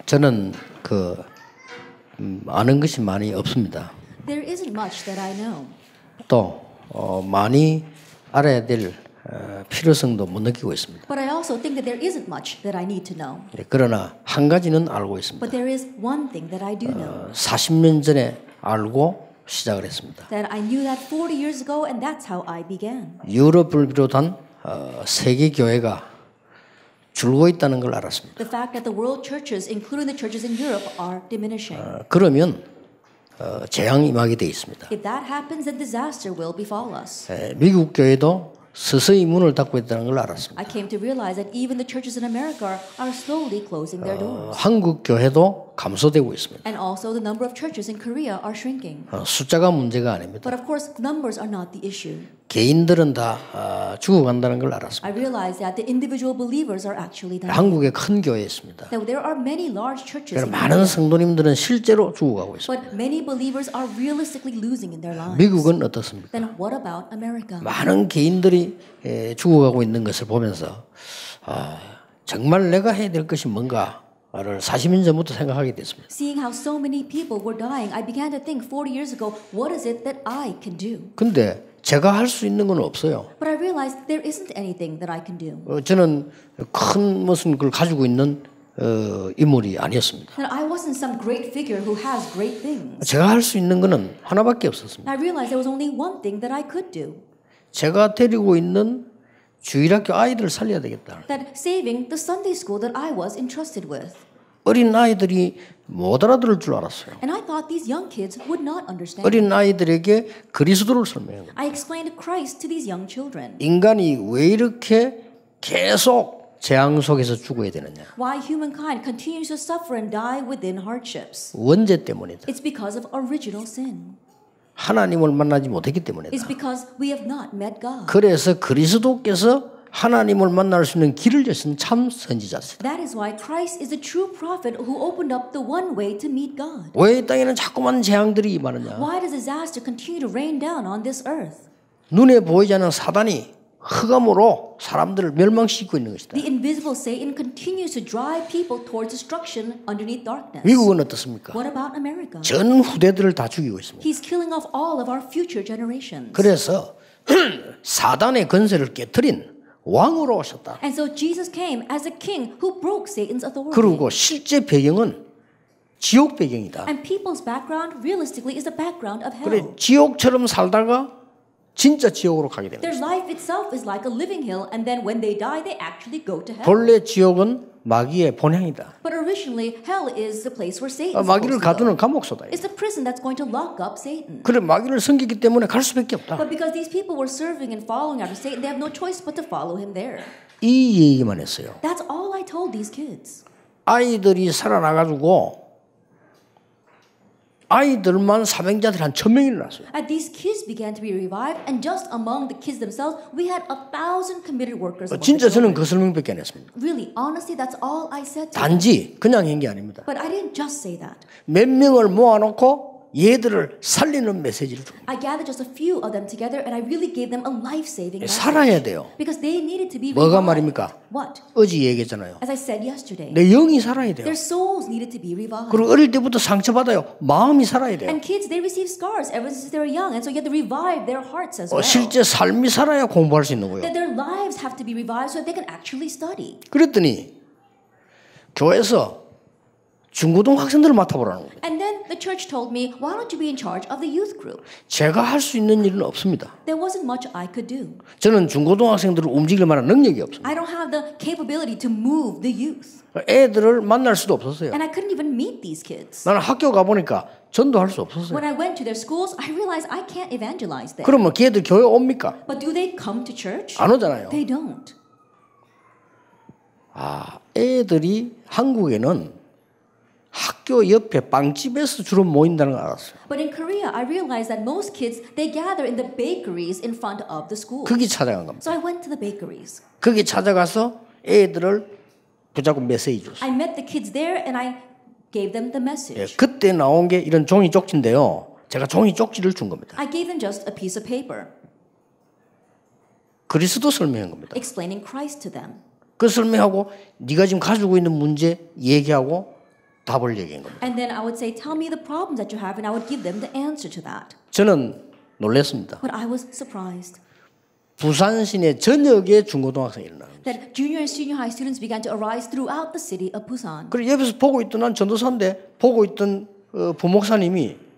저는 아는 것이 많이 없습니다. There isn't much that I know. 또 많이 알아야 될 필요성도 못 느끼고 있습니다. But I also think that there isn't much that I need to know. 그러나 한 가지는 알고 있습니다. But there is one thing that I do know. 40년 전에 알고 시작을 했습니다. That I knew that 40 years ago, and that's how I began. 유럽을 비롯한 세계 교회가 줄고 있다는 걸 알았습니다. The fact that the world churches, including the churches in Europe, are diminishing. 그러면 재앙이 임하게 돼 있습니다. If that happens, then disaster will befall us. 미국 교회도 서서히 문을 닫고 있다는 걸 알았습니다. I came to realize that even the churches in America are slowly closing their doors. 한국 교회도 감소되고 있습니다. And also the number of churches in Korea are shrinking. 숫자가 문제가 아닙니다. But of course, numbers are not the issue. 개인들은 다 죽어간다는 걸 알았습니다. I realized that the individual believers are actually dying. 한국에 큰 교회 있습니다. That there are many large churches. 많은 성도님들은 실제로 죽어가고 있습니다. But many believers are realistically losing in their lives. 미국은 어떻습니까? Then what about America? 많은 개인들이 죽어가고 있는 것을 보면서 정말 내가 해야 될 것이 뭔가를 40년 전부터 생각하게 됐습니다. Seeing how so many people were dying, I began to think 40 years ago, what is it that I can do? 근데 제가 할 수 있는 건 없어요. But I realized there isn't anything that I can do. 저는 큰 무슨 걸 가지고 있는 인물이 아니었습니다. And I wasn't some great figure who has great things. 제가 할 수 있는 거는 하나밖에 없었습니다. I realized there was only one thing that I could do. 제가 데리고 있는 주일학교 아이들을 살려야 되겠다. That saving the Sunday school that I was entrusted with. 어린 아이들이 못 알아들을 줄 알았어요. And I thought these young kids would not understand. 어린 아이들에게 그리스도를 설명해요. I explained Christ to these young children. 인간이 왜 이렇게 계속 재앙 속에서 죽어야 되느냐? Why humankind continues to suffer and die within hardships. 원죄 때문이다. It's because of original sin. 하나님을 만나지 못했기 때문이다. It's because we have not met God. 그래서 그리스도께서 하나님을 만날 수 있는 길을 여신 참 선지자세요. That is why Christ is the true prophet who opened up the one way to meet God. 왜 이 땅에는 자꾸만 재앙들이 임하느냐? Why does disaster continue to rain down on this earth? 눈에 보이지 않는 사단이 흑암으로 사람들을 멸망시키고 있는 것이다. The invisible Satan continues to drive people towards destruction underneath darkness. 미국은 어떻습니까? What about America? 전 후대들을 다 죽이고 있습니다. He's killing off all of our future generations. 그래서 사단의 건세를 깨트린 왕으로 오셨다. And so Jesus came as a king who broke Satan's authority. 그리고 실제 배경은 지옥 배경이다. And people's background realistically is the background of hell. 그래 지옥처럼 살다가 진짜 지옥으로 가게 되는 Their 거죠. life itself is like a living hell, and then when they die, they actually go to hell. 본래 지옥은 마귀의 본향이다. But originally, hell is the place where Satan is 마귀를 supposed to go. 가두는 감옥소다. It's the prison that's going to lock up Satan. 그래 마귀를 섬기기 때문에 갈 수밖에 없다. But because these people were serving and following after Satan, they have no choice but to follow him there. 이 얘기만 했어요. That's all I told these kids. 아이들이 살아나가지고 아이들만 사명자들이 한 1,000명이 일어났어요. And these kids began to be revived, and just among the kids themselves, we had 1,000 committed workers. 진짜 저는 그 설명밖에 안 했습니다. Really, honestly, that's all I said to them. 단지 그냥 한 게 아닙니다. But I didn't just say that. 몇 명을 모아놓고 얘들을 살리는 메시지를 줍니다. I gathered just a few of them together, and I really gave them a life-saving message. 살아야 돼요. Because they needed to be 뭐가 revived. 말입니까? What? 어제 얘기했잖아요. As I said yesterday, 내 영이 살아야 돼요. their souls needed to be revived. 그리고 어릴 때부터 상처받아요. 마음이 살아야 돼요. And kids, they receive scars ever since they were young, and so you have to revive their hearts as well. 실제 삶이 살아야 공부할 수 있는 거예요. That their lives have to be revived so that they can actually study. 그랬더니 교회에서 중고등 학생들을 맡아보라는 거예요. And then the church told me, why don't you be in charge of the youth group? 제가 할 수 있는 일은 없습니다. There wasn't much I could do. 저는 중고등 학생들을 움직일 만한 능력이 없습니다. I don't have the capability to move the youth. 애들을 만날 수도 없었어요. And I couldn't even meet these kids. 나는 학교 가보니까 전도할 수 없었어요. When I went to their schools, I realized I can't evangelize there. 그러면 걔들 교회 옵니까? But do they come to church? 안 오잖아요. They don't. 애들이 한국에는 학교 옆에 빵집에서 주로 모인다는 걸 알았어요. But in Korea, I realized that most kids, they gather in the bakeries in front of the school. 거기 찾아간 겁니다. So I went to the bakeries. 거기 찾아가서 애들을 붙잡고 메시지 줬어요. I met the kids there and I gave them the message. 그때 나온 게 이런 종이 쪽지인데요. 제가 종이 쪽지를 준 겁니다. I gave them just a piece of paper, 그리스도 설명한 겁니다. explaining Christ to them. 그 설명하고 네가 지금 가지고 있는 문제 얘기하고 답을 얘기한 겁니다. And then I would say, tell me the problems that you have, and I would give them the answer to that. 저는 놀랐습니다. But I was surprised 부산 시내 전역의 중고등학생이 일어나는 거예요. that junior and senior high students began to arise throughout the city of Busan. 그리고 옆에서 보고 있던 난 전도사인데 보고 있던 부목사님이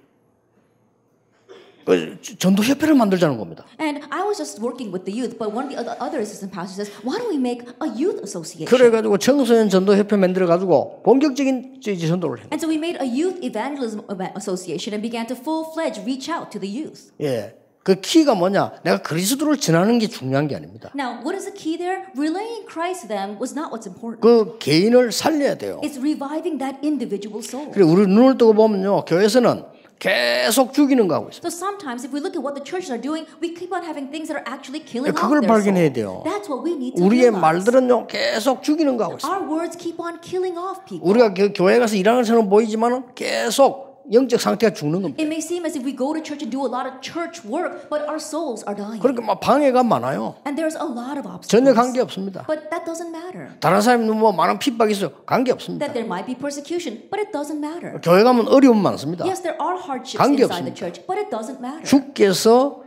전도협회를 만들자는 겁니다. And I was just working with the youth, but one of the other assistant pastors says, why don't we make a youth association? 그래가지고 청소년 전도협회 만들어가지고 본격적인 전도를 해요. And so we made a youth evangelism association and began to full-fledged reach out to the youth. 예, 그 키가 뭐냐? 내가 그리스도를 전하는 게 중요한 게 아닙니다. Now, what is the key there? Relaying Christ to them was not what's important. 그 개인을 살려야 돼요. It's reviving that individual soul. 그리고 우리 눈을 뜨고 보면요, 교회에서는 계속 죽이는 거 하고 있어요. So sometimes if we look at what the churches are doing, we keep on having things that are actually killing off 그걸 their 발견해야 soul. 돼요. That's what we need to 우리의 realize. 말들은요, 계속 죽이는 거 하고 있어요. Our words keep on killing off people. 우리가 교회 가서 일하는 것처럼 보이지만은 계속 영적 상태가 죽는 겁니다. It may seem as if we go to church and do a lot of church work, but our souls are dying. 그러니까 막 방해가 많아요. And there's a lot of 전혀 obstacles. 관계 없습니다. But that doesn't matter. 다른 사람이 뭐 많은 핍박이 있어요. 관계 없습니다. That there might be persecution, but it doesn't matter. 교회 가면 어려움 많습니다. Yes, there are hardships 관계 inside 없습니다. the church, but it doesn't matter. 주께서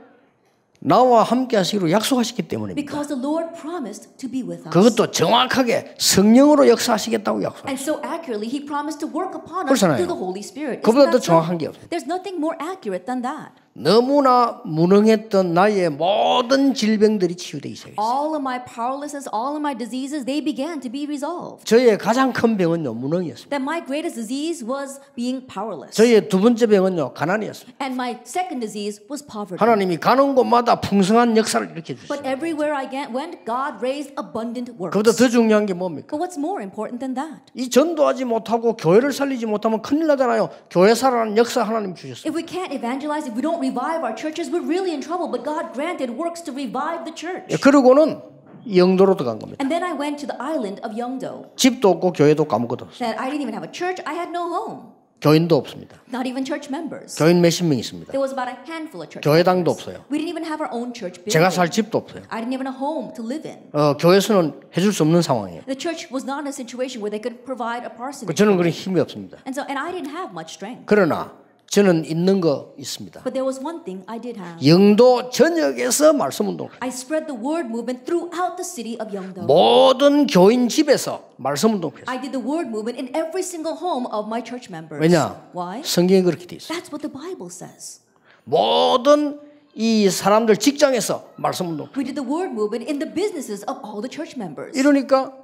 나와 함께 하시기로 약속하셨기 때문입니다. Because the Lord promised to be with us. 그것도 정확하게 성령으로 역사하시겠다고 약속하셨어요. And so accurately, He promised to work upon us 그렇잖아요. through the Holy Spirit. 그보다 더 Isn't that 정확한 게 so? 없어요. There's nothing more accurate than that. 너무나 무능했던 나의 모든 질병들이 치유되기 시작했어요. All of my powerlessness, all of my diseases, they began to be resolved. 저의 가장 큰 병은요, 무능이었습니다. That my greatest disease was being powerless. 저의 두 번째 병은요, 가난이었습니다. And my second disease was poverty. 하나님이 가는 곳마다 풍성한 역사를 일으켜 주셨어요. But everywhere I went, God raised abundant works. 그보다 더 중요한 게 뭡니까? But what's more important than that? 이 전도하지 못하고 교회를 살리지 못하면 큰일 나잖아요. 교회 살아나는 역사 하나님 주셨어요. If we can't evangelize, if we don't revive our churches, we're really in trouble. But God granted works to revive the church. 그러고는 영도로 들어간 겁니다. And then I went to the island of Yeongdo. 집도 없고 교회도 아무것도 없어요. That I didn't even have a church. I had no home. 교인도 없습니다. Not even church members. 교인 몇십 명 있습니다. There was about a handful of church 교회당도 members. 없어요. We didn't even have our own church building. 제가 살 집도 없어요. I didn't even have a home to live in. 교회에서는 해줄 수 없는 상황이에요. The church was not in a situation where they could provide a parsonage. 저는 그런 힘이 없습니다. And I didn't have much strength. 그러나 저는 있는 거 있습니다. But there was one thing I did have. 영도 전역에서 말씀 운동. I spread the word movement throughout the city of Yeongdo. 모든 교인 집에서 말씀 운동 했어요. I did the word movement in every single home of my church members. 왜냐? Why? 성경에 그렇게 돼 있어요. That's what the Bible says. 모든 이 사람들 직장에서 말씀 운동. We did the word movement in the businesses of all the church members. 이러니까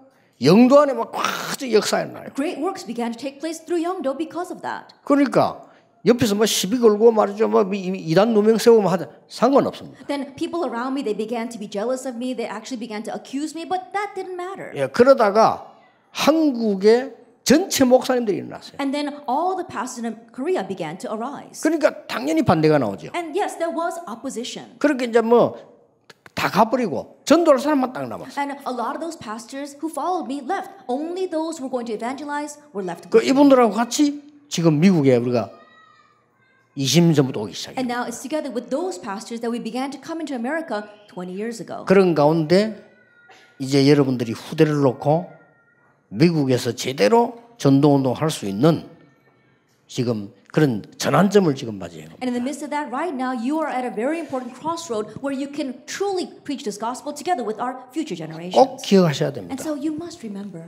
영도 안에 막 역사가 나요. Great works began to take place through Yeongdo because of that. 그러니까 옆에서 뭐 시비 걸고 말이죠. 뭐 이단 누명 세우면 하자 상관없습니다. Then people around me, they began to be jealous of me. They actually began to accuse me, but that didn't matter. 예, 그러다가 한국의 전체 목사님들이 일어났어요. And then all the pastors in Korea began to arise. 그러니까 당연히 반대가 나오죠. And yes, there was opposition. 그렇게 이제 뭐 다 가버리고 전도할 사람만 딱 남았어요. And a lot of those pastors who followed me left. Only those who were going to evangelize were left. 그 이분들하고 같이 지금 미국에 우리가 20년 전부터 오기 시작해요. And now it's together with those pastors that we began to come into America 20 years ago. 그런 가운데 이제 여러분들이 후대를 놓고 미국에서 제대로 전도운동 할 수 있는 지금 그런 전환점을 지금 맞이해요. And in the midst of that, right now, you are at a very important crossroad where you can truly preach this gospel together with our future generations. 꼭 기억하셔야 And 됩니다. so you must remember,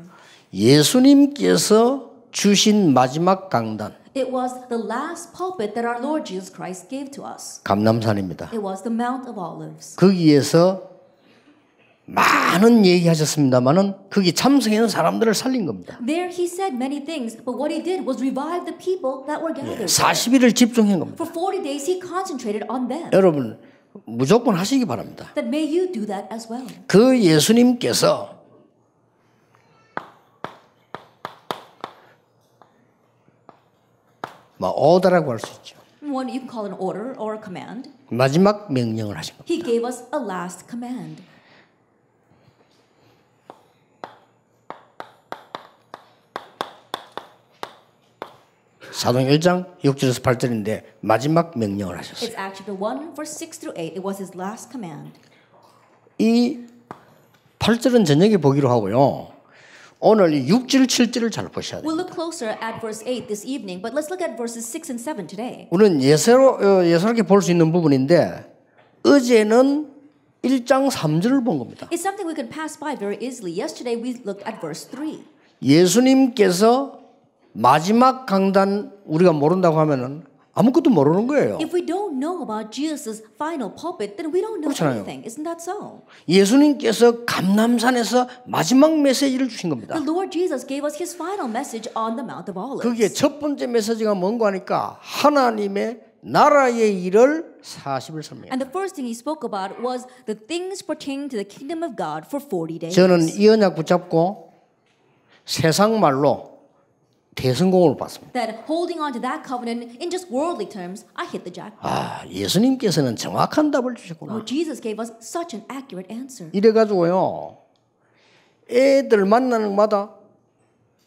예수님께서 주신 마지막 강단 it was the last pulpit that our Lord Jesus Christ gave to us. 감람산입니다. It was the Mount of Olives. 거기에서 많은 얘기하셨습니다만은 거기 참석하는 사람들을 살린 겁니다. There he said many things, but what he did was revive the people that were gathered. 40일을 집중한 겁니다. For 40 days, he concentrated on them. 여러분 무조건 하시기 바랍니다. That may you do that as well. 그 예수님께서 오더라고 할 수 있죠. One you can call an order or a command. 마지막 명령을 하신 겁니다. He gave us a last command. 사도행 1장 6절에서 8절인데 마지막 명령을 하셨어요. It's Acts chapter 1, verse 6 through 8. It was his last command. 이 8절은 저녁에 보기로 하고요. 오늘 6절, 7절을 잘 보셔야 돼요. We'll look closer at verse 8 this evening, but let's look at verses 6 and 7 today. 우리는 예사롭게 볼 수 있는 부분인데 어제는 1장 3절을 본 겁니다. It's something we can pass by very easily. Yesterday we looked at verse 3. 예수님께서 마지막 강단 우리가 모른다고 하면은 아무것도 모르는 거예요. If we don't know about Jesus' final pulpit, then we don't know 그렇잖아요. anything. Isn't that so? 예수님께서 감람산에서 마지막 메시지를 주신 겁니다. The Lord Jesus gave us His final message on the Mount of Olives. 그게 첫 번째 메시지가 뭔가 하니까 하나님의 나라의 일을 40일 설명해요. And the first thing He spoke about was the things pertaining to the kingdom of God for 40 days. 저는 이 언약 붙잡고 세상 말로 대성공을 받습니다. That holding on to that covenant in just worldly terms, I hit the jackpot. 아, 예수님께서는 정확한 답을 주셨구나. Oh, Jesus gave us such an accurate answer. 이래가지고요, 애들 만나는 마다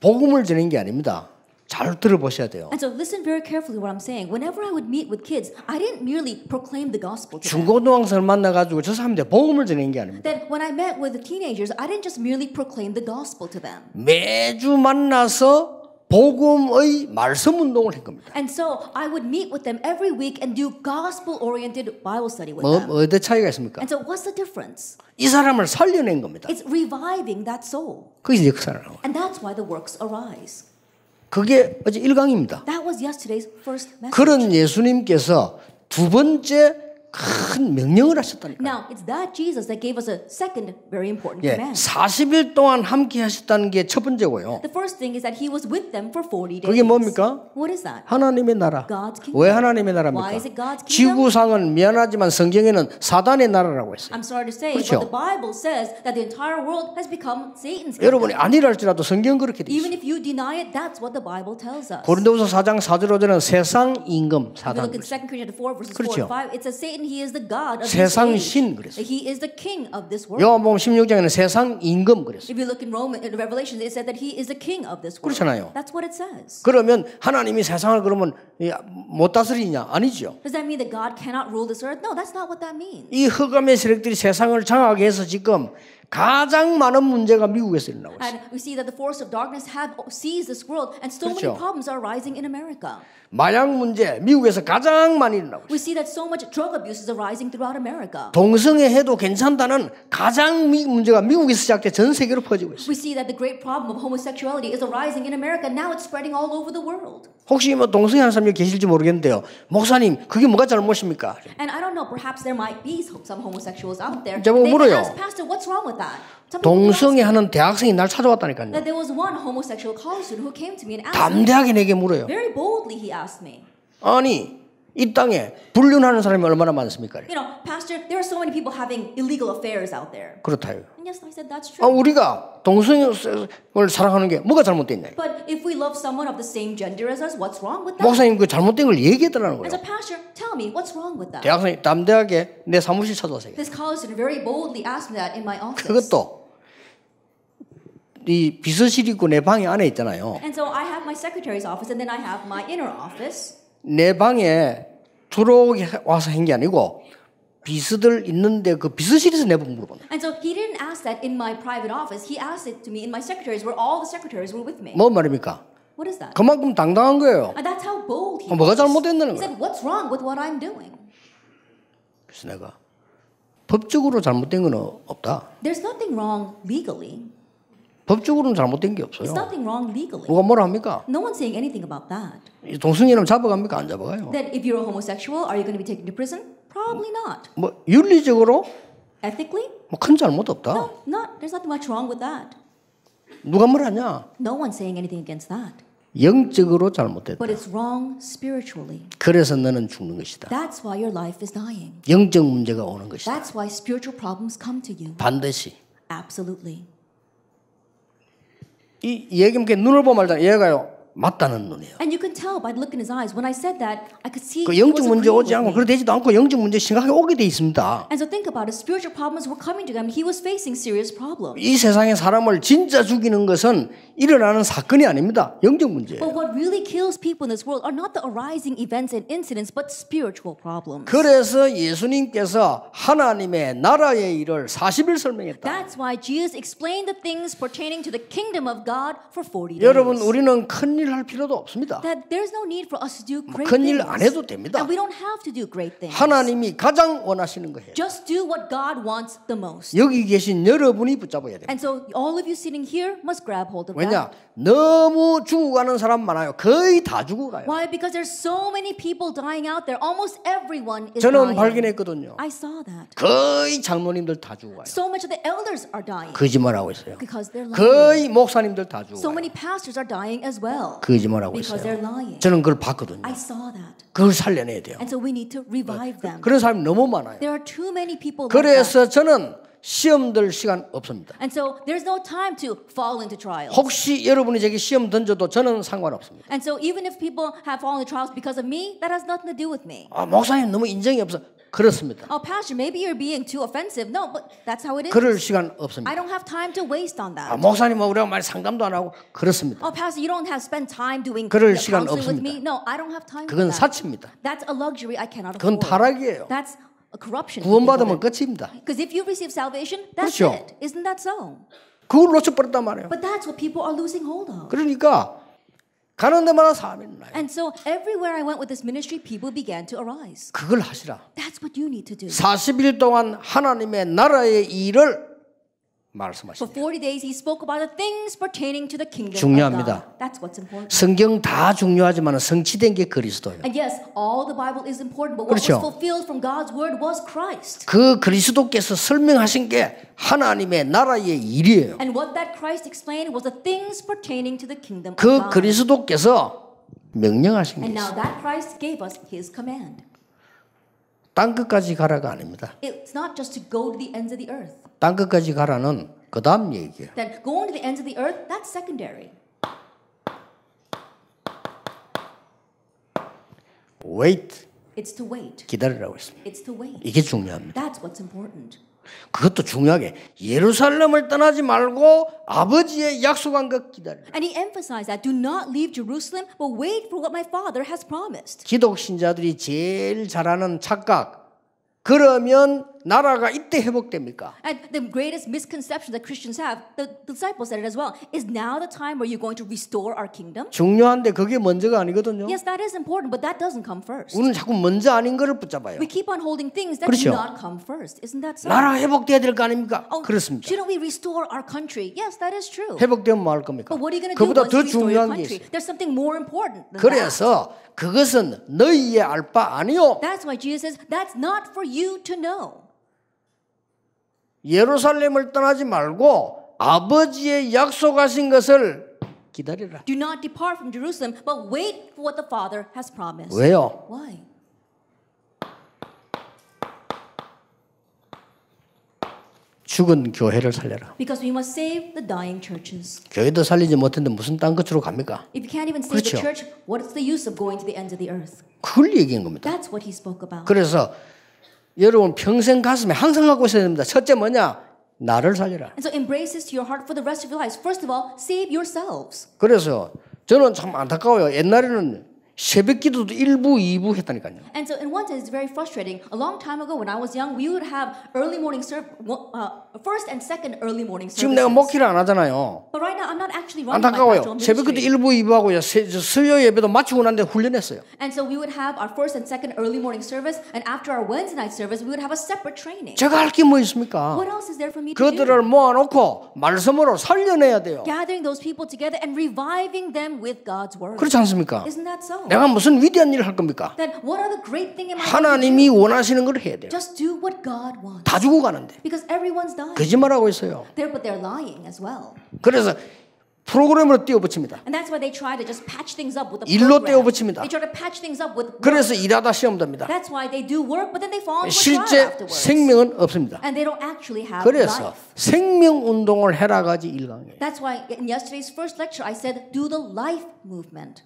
복음을 전하는 게 아닙니다. 잘 들어보셔야 돼요. And so listen very carefully what I'm saying. Whenever I would meet with kids, I didn't merely proclaim the gospel to them. 중고등학생을 만나가지고 저 사람들 복음을 전하는 게 아닙니다. Then when I met with the teenagers, I didn't just merely proclaim the gospel to them. 매주 만나서 복음의 말씀 운동을 한 겁니다. And so I would meet with them every week and do gospel-oriented Bible study with them. 어디 차이가 있습니까? And so what's the difference? 이 사람을 살려낸 겁니다. It's reviving that soul. 그게 역사를 하는 거예요. And that's why the works arise. 그게 어제 1강입니다. That was yesterday's first message. 그런 예수님께서 두 번째 큰 명령을 하셨다니까. Now, it's that Jesus that gave us a second very important 예, command. 40일 동안 함께 하셨다는 게 첫 번째고요. The first thing is that He was with them for 40 days. 그게 뭡니까? What is that? 하나님의 나라. God's kingdom. 왜 하나님의 Why 나라입니까? is it God's kingdom? 지구상은 미안하지만 성경에는 사단의 나라라고 했어요. I'm sorry to say, 그렇죠? but the Bible says that the entire world has become Satan's 여러분이 kingdom. 아니라 할지라도 성경 그렇게 돼 Even 있어요. if you deny it, that's what the Bible tells us. 고린도후서 4장 4절 5절은 세상 임금 If you 사단. look in 2 Corinthians 4 verses 4 그렇죠. and 5, it says Satan, he is the God of this 세상 age. 신 그랬어요. He is the king of this world. 요한복음 16장에는 세상 임금 그랬어요. If you look in Revelation, it said that he is the king of this world. 그렇잖아요. That's what it says. 그러면 하나님이 세상을 그러면 못 다스리냐? 아니죠. Does that mean that God cannot rule this earth? No, that's not what that means. 이 흑암의 세력들이 세상을 장악하게 해서 지금 가장 많은 문제가 미국에서 일어나고 있어요. And we see that the force of darkness have seized this world, and so 그렇죠. many problems are rising in America. 마약 문제 미국에서 가장 많이 일어나고 있어요. We see that so much drug abuse is arising throughout America. 동성애 해도 괜찮다는 가장 문제가 미국에서 시작돼 전 세계로 퍼지고 있어요. We see that the great problem of homosexuality is arising in America. Now it's spreading all over the world. 혹시 뭐 동성애 하는 사람이 계실지 모르겠는데요. 목사님 그게 뭐가 잘못입니까? And I don't know, perhaps there might be some homosexuals out there. 저보고 They 물어요. ask, Pastor, what's wrong with that? Some people ask 동성애 하는 대학생이 날 찾아왔다니까요. that there was one homosexual college student who came to me and asked me, 담대하게 내게 물어요. very boldly he asked me, 아니 이 땅에 불륜하는 사람이 얼마나 많습니까? you know, Pastor, there are so many people having illegal affairs out there. 그렇다요. And yes, I said that's 아, true. 우리가 동성을 사랑하는 게 뭐가 잘못됐냐? But if we love someone of the same gender as us, what's wrong with that? 목사님 그 잘못된 걸 얘기해달라는 And so, 거예요. Pastor, tell me, what's wrong with that? 대학생이 담대하게 내 사무실 찾아와서 This college student very boldly asked me that in my office. 그것도 이 비서실이 있고 내 방에 안에 있잖아요. And so I have my secretary's office and then I have my inner office. 내 방에 들어와서 한 게 아니고 비서들 있는데 그 비서실에서 내보고 물어보는 And so he didn't ask that in my private office. He asked it to me in my secretary's where all the secretaries were with me. 뭐 말입니까? What is that? 그만큼 당당한 거예요. And that's how bold he 뭐가 was. 잘못됐다는 He 거야? said, what's wrong with what I'm doing? 그래서 내가 법적으로 잘못된 건 없다. There's nothing wrong legally. 법적으로는 잘못된 게 There's 없어요. nothing wrong legally. 누가 뭐라 합니까? No one's saying anything about that. 동성애는 잡아갑니까? 안 잡아가요. That if you're a homosexual, are you going to be taken to prison? Probably not. 뭐 윤리적으로 Ethically? 뭐 큰 잘못 없다. No, not. There's nothing much wrong with that. 누가 뭐라냐? No one's saying anything against that. 영적으로 잘못됐다. But it's wrong spiritually. 그래서 너는 죽는 것이다. That's why your life is dying. 영적 문제가 오는 것이다. That's why spiritual problems come to you. 반드시. Absolutely. 이 얘기는 눈을 보면 알잖아. 얘가요. 맞다는 눈이에요. And you can tell by the look in his eyes. When I said that, I could see 그 he was 영적 문제 agreeing 오지 with 않고 me. 그래 되지도 않고 영적 문제 심각하게 오게 돼 있습니다. And so think about it. Spiritual problems were coming to him. He was facing serious problems. 이 세상에 사람을 진짜 죽이는 것은 일어나는 사건이 아닙니다. 영적 문제예요. But what really kills people in this world are not the arising events and incidents, but spiritual problems. 그래서 예수님께서 하나님의 나라의 일을 40일 설명했다. That's why Jesus explained the things pertaining to the kingdom of God for 40 days. 여러분 우리는 큰일 할 필요도 없습니다. That there's no need for us to do great 큰일 things. 안 해도 됩니다. And we don't have to do great things. 하나님이 가장 원하시는 거 해요. Just do what God wants the most. 여기 계신 여러분이 붙잡아야 됩니다. And so all of you sitting here must grab hold of that. 왜냐? 너무 죽어가는 사람 많아요. 거의 다 죽어가요. Why? Because there's so many people dying out there. Almost everyone is 저는 dying. 발견했거든요. I saw that. 거의 장로님들 다 죽어가요. So much of the elders are dying 거짓말하고 있어요. because they're lying. 거의 목사님들 다 So 죽어가요. many pastors are dying as well 거짓말하고 because 있어요. they're lying. 저는 그걸 봤거든요. I saw that. 그걸 살려내야 돼요. And so we need to revive them. 그런 사람이 너무 많아요. There are too many people like that. 그래서 저는 시험 들 시간 없습니다. And so there's no time to fall into trials. 혹시 여러분이 제게 시험 던져도 저는 상관없습니다. And so even if people have fallen into trials because of me, that has nothing to do with me. 아, 목사님 너무 인정이 없어. 그렇습니다. Oh, pastor, maybe you're being too offensive. No, but that's how it is. 그럴 시간 I 없습니다. don't have time to waste on 아, that. 목사님 우리가 말 상담도 안 하고 그렇습니다. Oh, pastor, you don't have spend time doing 그럴 시간 counseling with 없습니다. me. No, I don't have time for 그건 that. 사치입니다. That's a luxury I cannot 그건 afford. 타락이에요. That's a corruption. 구원받으면 끝입니다. Because if you receive salvation, that's 그렇죠. it. Isn't that so? 그걸 놓쳐버렸단 말이에요. But that's what people are losing hold of. 그러니까 가는 데마다 사람이 나요. And so everywhere I went with this ministry, people began to arise. 그걸 하시라. That's what you need to do. 40일 동안 하나님의 나라의 일을 For 말씀하십니다. 40 days, he spoke about the things pertaining to the kingdom 중요합니다. of God. That's what's important. 성경 다 중요하지만 성취된 게 그리스도예요. And yes, all the Bible is important, but what 그렇죠. was fulfilled from God's word was Christ. 그 그리스도께서 설명하신 게 하나님의 나라의 일이에요. And what that Christ explained was the things pertaining to the kingdom of 그 God. 그리스도께서 명령하신 게 And now 있어요. that Christ gave us his command. 땅 끝까지 가라가 아닙니다. It's not just to go to the ends of the earth. 땅 끝까지 가라는 그 다음 얘기예요. Then going to the ends of the earth, that's secondary. Wait, It's to wait. 기다리라고 했습니다. It's to wait. 이게 중요합니다. That's what's important. 그것도 중요하게 예루살렘을 떠나지 말고 아버지의 약속한 것 기다리라. And he emphasized that do not leave Jerusalem, but wait for what my Father has promised. 기독 신자들이 제일 잘하는 착각. 그러면 나라가 이때 회복됩니까? And the greatest misconception that Christians have, the disciples said it as well, is now the time where you're going to restore our kingdom? 중요한데 그게 먼저가 아니거든요. Yes, that is important, but that doesn't come first. 우리는 자꾸 먼저 아닌 거를 붙잡아요. We keep on holding things that 그렇죠. do not come first. Isn't that so? 나라 회복돼야 될 거 아닙니까? Oh, 그렇습니다. shouldn't we restore our country? Yes, that is true. 회복되면 뭐 할 겁니까? But what are you going to do 그보다 once 더 you restore your 중요한 게 country? 있어요. There's something more important than that. 그래서 그것은 너희의 알 바 아니요. That's why Jesus says, that's not for you to know. 예루살렘을 떠나지 말고 아버지의 약속하신 것을 기다리라. Do not depart from Jerusalem, but wait for what the Father has promised. 왜요? Why? 죽은 교회를 살려라. Because we must save the dying churches. 교회도 살리지 못했는데 무슨 땅 끝으로 갑니까? If you can't even save the 그렇죠. church, what is the use of going to the ends of the earth? 그걸 얘기한 겁니다. That's what he spoke about. 그래서 여러분 평생 가슴에 항상 갖고 있어야 됩니다. 첫째 뭐냐? 나를 살려라. And so embrace this to your heart for the rest of your lives. First of all, save yourselves. 그래서 저는 참 안타까워요. 옛날에는 새벽 기도도 1부, 2부 했다니까요. And so in one sense, it's very frustrating. A long time ago when I was young, we would have early morning first and second early morning 지금 내가 services. 목회를 안 하잖아요. But right now, I'm not actually running my 안타까워요. pastoral 새벽 기도 ministry. 1부, 2부하고요. 수요 예배도 마치고 난 데 훈련했어요. And so we would have our first and second early morning service, and after our Wednesday night service, we would have a separate training. 제가 할 게 뭐 있습니까? What else is there for me to do? 그들을 모아놓고 말씀으로 살려내야 돼요. Gathering those people together and reviving them with God's word. 그렇지 않습니까? Isn't that so? 내가 무슨 위대한 일을 할 겁니까? Then what are the great thing am I going to 하나님이 do? 원하시는 걸 해야 돼요. Just do what God wants. 다 죽어가는데 Because everyone's dying. 거짓말하고 있어요. But they're lying as well. 그래서 프로그램으로 띄워붙입니다. And that's why they try to just patch things up with the 일로 program. 떼어붙입니다. They try to patch things up with work. 그래서 일하다 시험 됩니다. That's why they do work, but then they fall into a 실제 trial afterwards. 생명은 없습니다. And they don't actually have 그래서 life. 생명 운동을 해라가지 1강이에요. That's why in yesterday's first lecture I said do the life movement.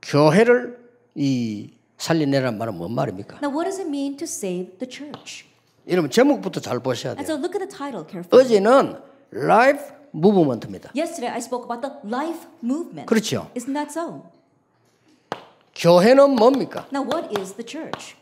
교회를 이 살려내란 말은 뭔 말입니까? Now what does it mean to save the church? 여러분 제목부터 잘 보셔야 And 돼요. so look at the title carefully. 어제는 라이프 무브먼트입니다. Yesterday I spoke about the life movement. 그렇죠. Isn't that so? 교회는 뭡니까? Now what is the church?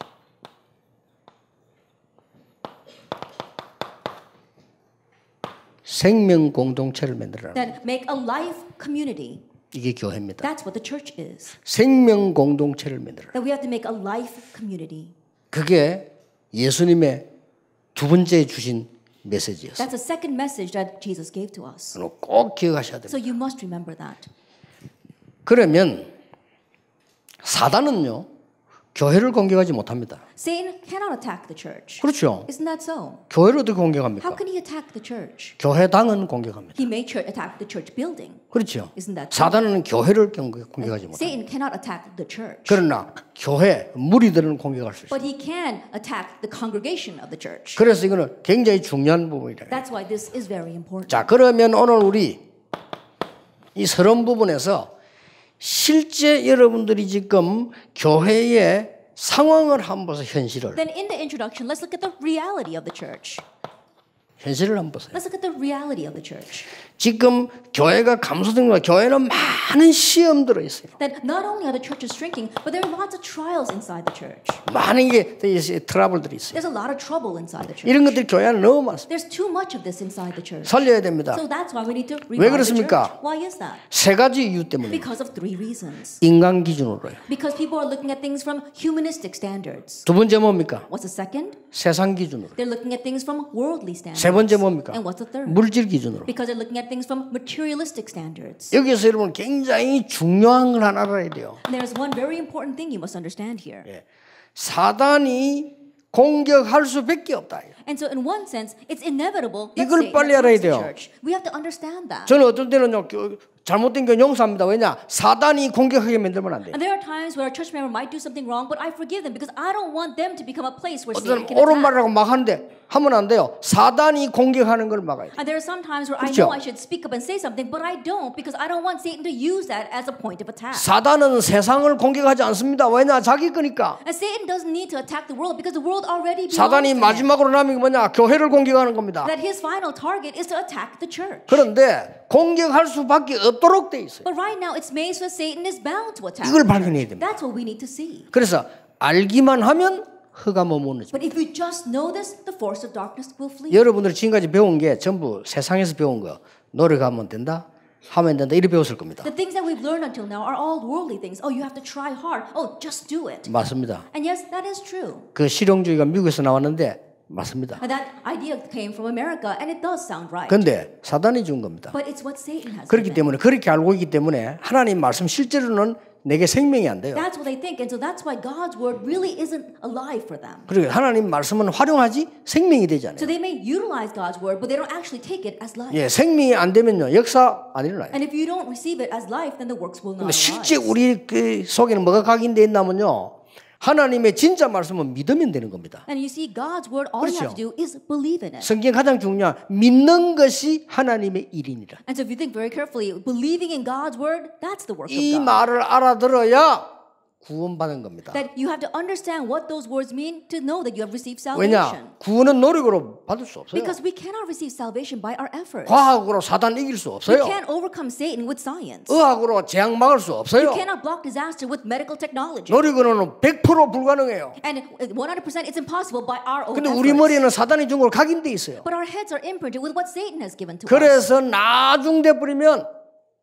생명 공동체를 만들어라. Then make a life community. 이게 교회입니다. That's what the church is. 생명 공동체를 만들어라. That we have to make a life community. 그게 예수님의 두 번째 주신 메시지였어요. That's the second message that Jesus gave to us. 꼭 기억하셔야 So 됩니다. you must remember that. 그러면 사단은요 교회를 공격하지 못합니다. Satan cannot attack the church. 그렇죠. Isn't that so? 교회를 어떻게 How 공격합니까? can he attack the church? 교회당은 공격합니다. He may attack the church building. 그렇죠. Isn't that so? 사단은 교회를 공격하지 못합니다. Satan cannot attack the church. 그러나 교회 무리들은 공격할 수 있어요. But he can attack the congregation of the church. 그래서 이거는 굉장히 중요한 부분이다. That's why this is very important. 자, 그러면 오늘 우리 이 서론 부분에서 실제 여러분들이 지금 교회의 상황을 한번 보세요. 현실을. Then in the introduction, let's look at the reality of the church. 현실을 한번 보세요. Let's look at the reality of the church. 지금 교회가 감소된 거야. 교회는 많은 시험 들어 있어요. That not only are the churches shrinking, but there are lots of trials inside the church. 많은 게 트러블들이 있어요. There's a lot of trouble inside the church. 이런 것들이 교회 안에 너무 많습니다. There's too much of this inside the church. 살려야 됩니다. So that's why we need to 왜 revive the church. 그렇습니까? Why is that? 세 가지 이유 때문에. Because of three reasons. 인간 기준으로요. Because people are looking at things from humanistic standards. 두 번째 뭡니까? What's the second? 세상 기준으로. They're looking at things from worldly standards. 세 번째 뭡니까? And what's the third? 물질 기준으로. Because they're looking at things from materialistic standards. 여기서 여러분 굉장히 중요한 걸 하나 알아야 돼요. And there's one very important thing you must understand here. 사단이 공격할 수밖에 없다. And so in one sense, it's inevitable that 이걸 Satan 빨리 알아야 attacks the 돼요. church. We have to understand that. 저는 어떤 때는요 잘못된 건 용서합니다. 왜냐? 사단이 공격하게 만들면 안 돼요. And there are times where a church member might do something wrong, but I forgive them because I don't want them to become a place where 어떤 Satan can 옳은 attack. 말이라고 막 하는데 하면 안 돼요. 사단이 공격하는 걸 막아야 돼요. And there are some times where I 그렇죠? know I should speak up and say something, but I don't because I don't want Satan to use that as a point of attack. 사단은 세상을 공격하지 않습니다. 왜냐? 자기 거니까. And Satan doesn't need to attack the world because the world already belongs 사단이 to him. 마지막으로 남은 게 뭐냐? 교회를 공격하는 겁니다. That his final target is to attack the church. 그런데 공격할 수밖에 없도록 돼 있어요. But right now it's made so Satan is bound to attack. 이걸 the church. 발견해야 됩니다. That's what we need to see. 그래서 알기만 하면 허가 못 무너집니다. But if we just know this, the force of darkness will flee. 여러분들이 지금까지 배운 게 전부 세상에서 배운 거. 노력하면 된다. 하면 된다. 이렇게 배웠을 겁니다. The things that we've learned until now are all worldly things. Oh, you have to try hard. Oh, just do it. 맞습니다. And yes, that is true. 그 실용주의가 미국에서 나왔는데 맞습니다. And that idea came from America, and it does sound right. 근데 사단이 준 겁니다. But it's what Satan has 그렇기 given. 때문에 그렇게 알고 있기 때문에 하나님 말씀 실제로는 내게 생명이 안 돼요. That's what they think, and so that's why God's word really isn't alive for them. 그리고 하나님 말씀은 활용하지 생명이 되지 않아요. So they may utilize God's word, but they don't actually take it as life. 예, 생명이 안 되면요 역사 안 일어나요. And if you don't receive it as life, then the works will 근데 not 실제 arise. 우리 그 속에는 뭐가 각인되어 있냐면요 하나님의 진짜 말씀은 믿으면 되는 겁니다. And you see, God's word, all you have to do is believe in it. 성경 가장 중요한 믿는 것이 하나님의 일이니라. And so if you think very carefully, believing in God's word, that's the work of 이 God. 말을 알아들어야 구원받은 겁니다. That you have to understand what those words mean to know that you have received 왜냐? salvation. 구원은 노력으로 받을 수 없어요. Because we cannot receive salvation by our efforts. 과학으로 사단 이길 수 We 없어요. can't overcome Satan with science. 의학으로 재앙 막을 수 You 없어요. cannot block disaster with medical technology. 노력으로는 100% 불가능해요. And 100% it's impossible by our own 근데 우리 efforts. 머리는 사단이 준 걸 각인돼 있어요. But our heads are imprinted with what Satan has given to us. 그래서 나중돼 버리면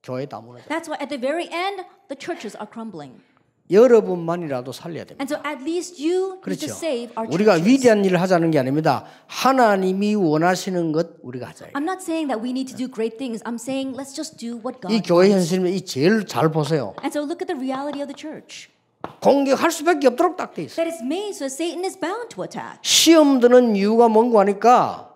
교회 다 무너져. That's why at the very end, the churches are crumbling. 여러분만이라도 살려야 됩니다. And so at least you need to 그렇죠. save our 우리가 churches. 위대한 일을 하자는 게 아닙니다. 하나님이 원하시는 것 우리가 하자. I'm not saying that we need to do great things. I'm saying let's just do what God 이 교회 wants. 현실은 이 제일 잘 보세요. And so look at the reality of the church. 공격할 수밖에 없도록 딱 돼 있어요. That is made so Satan is bound to attack. 시험 드는 이유가 뭔가 하니까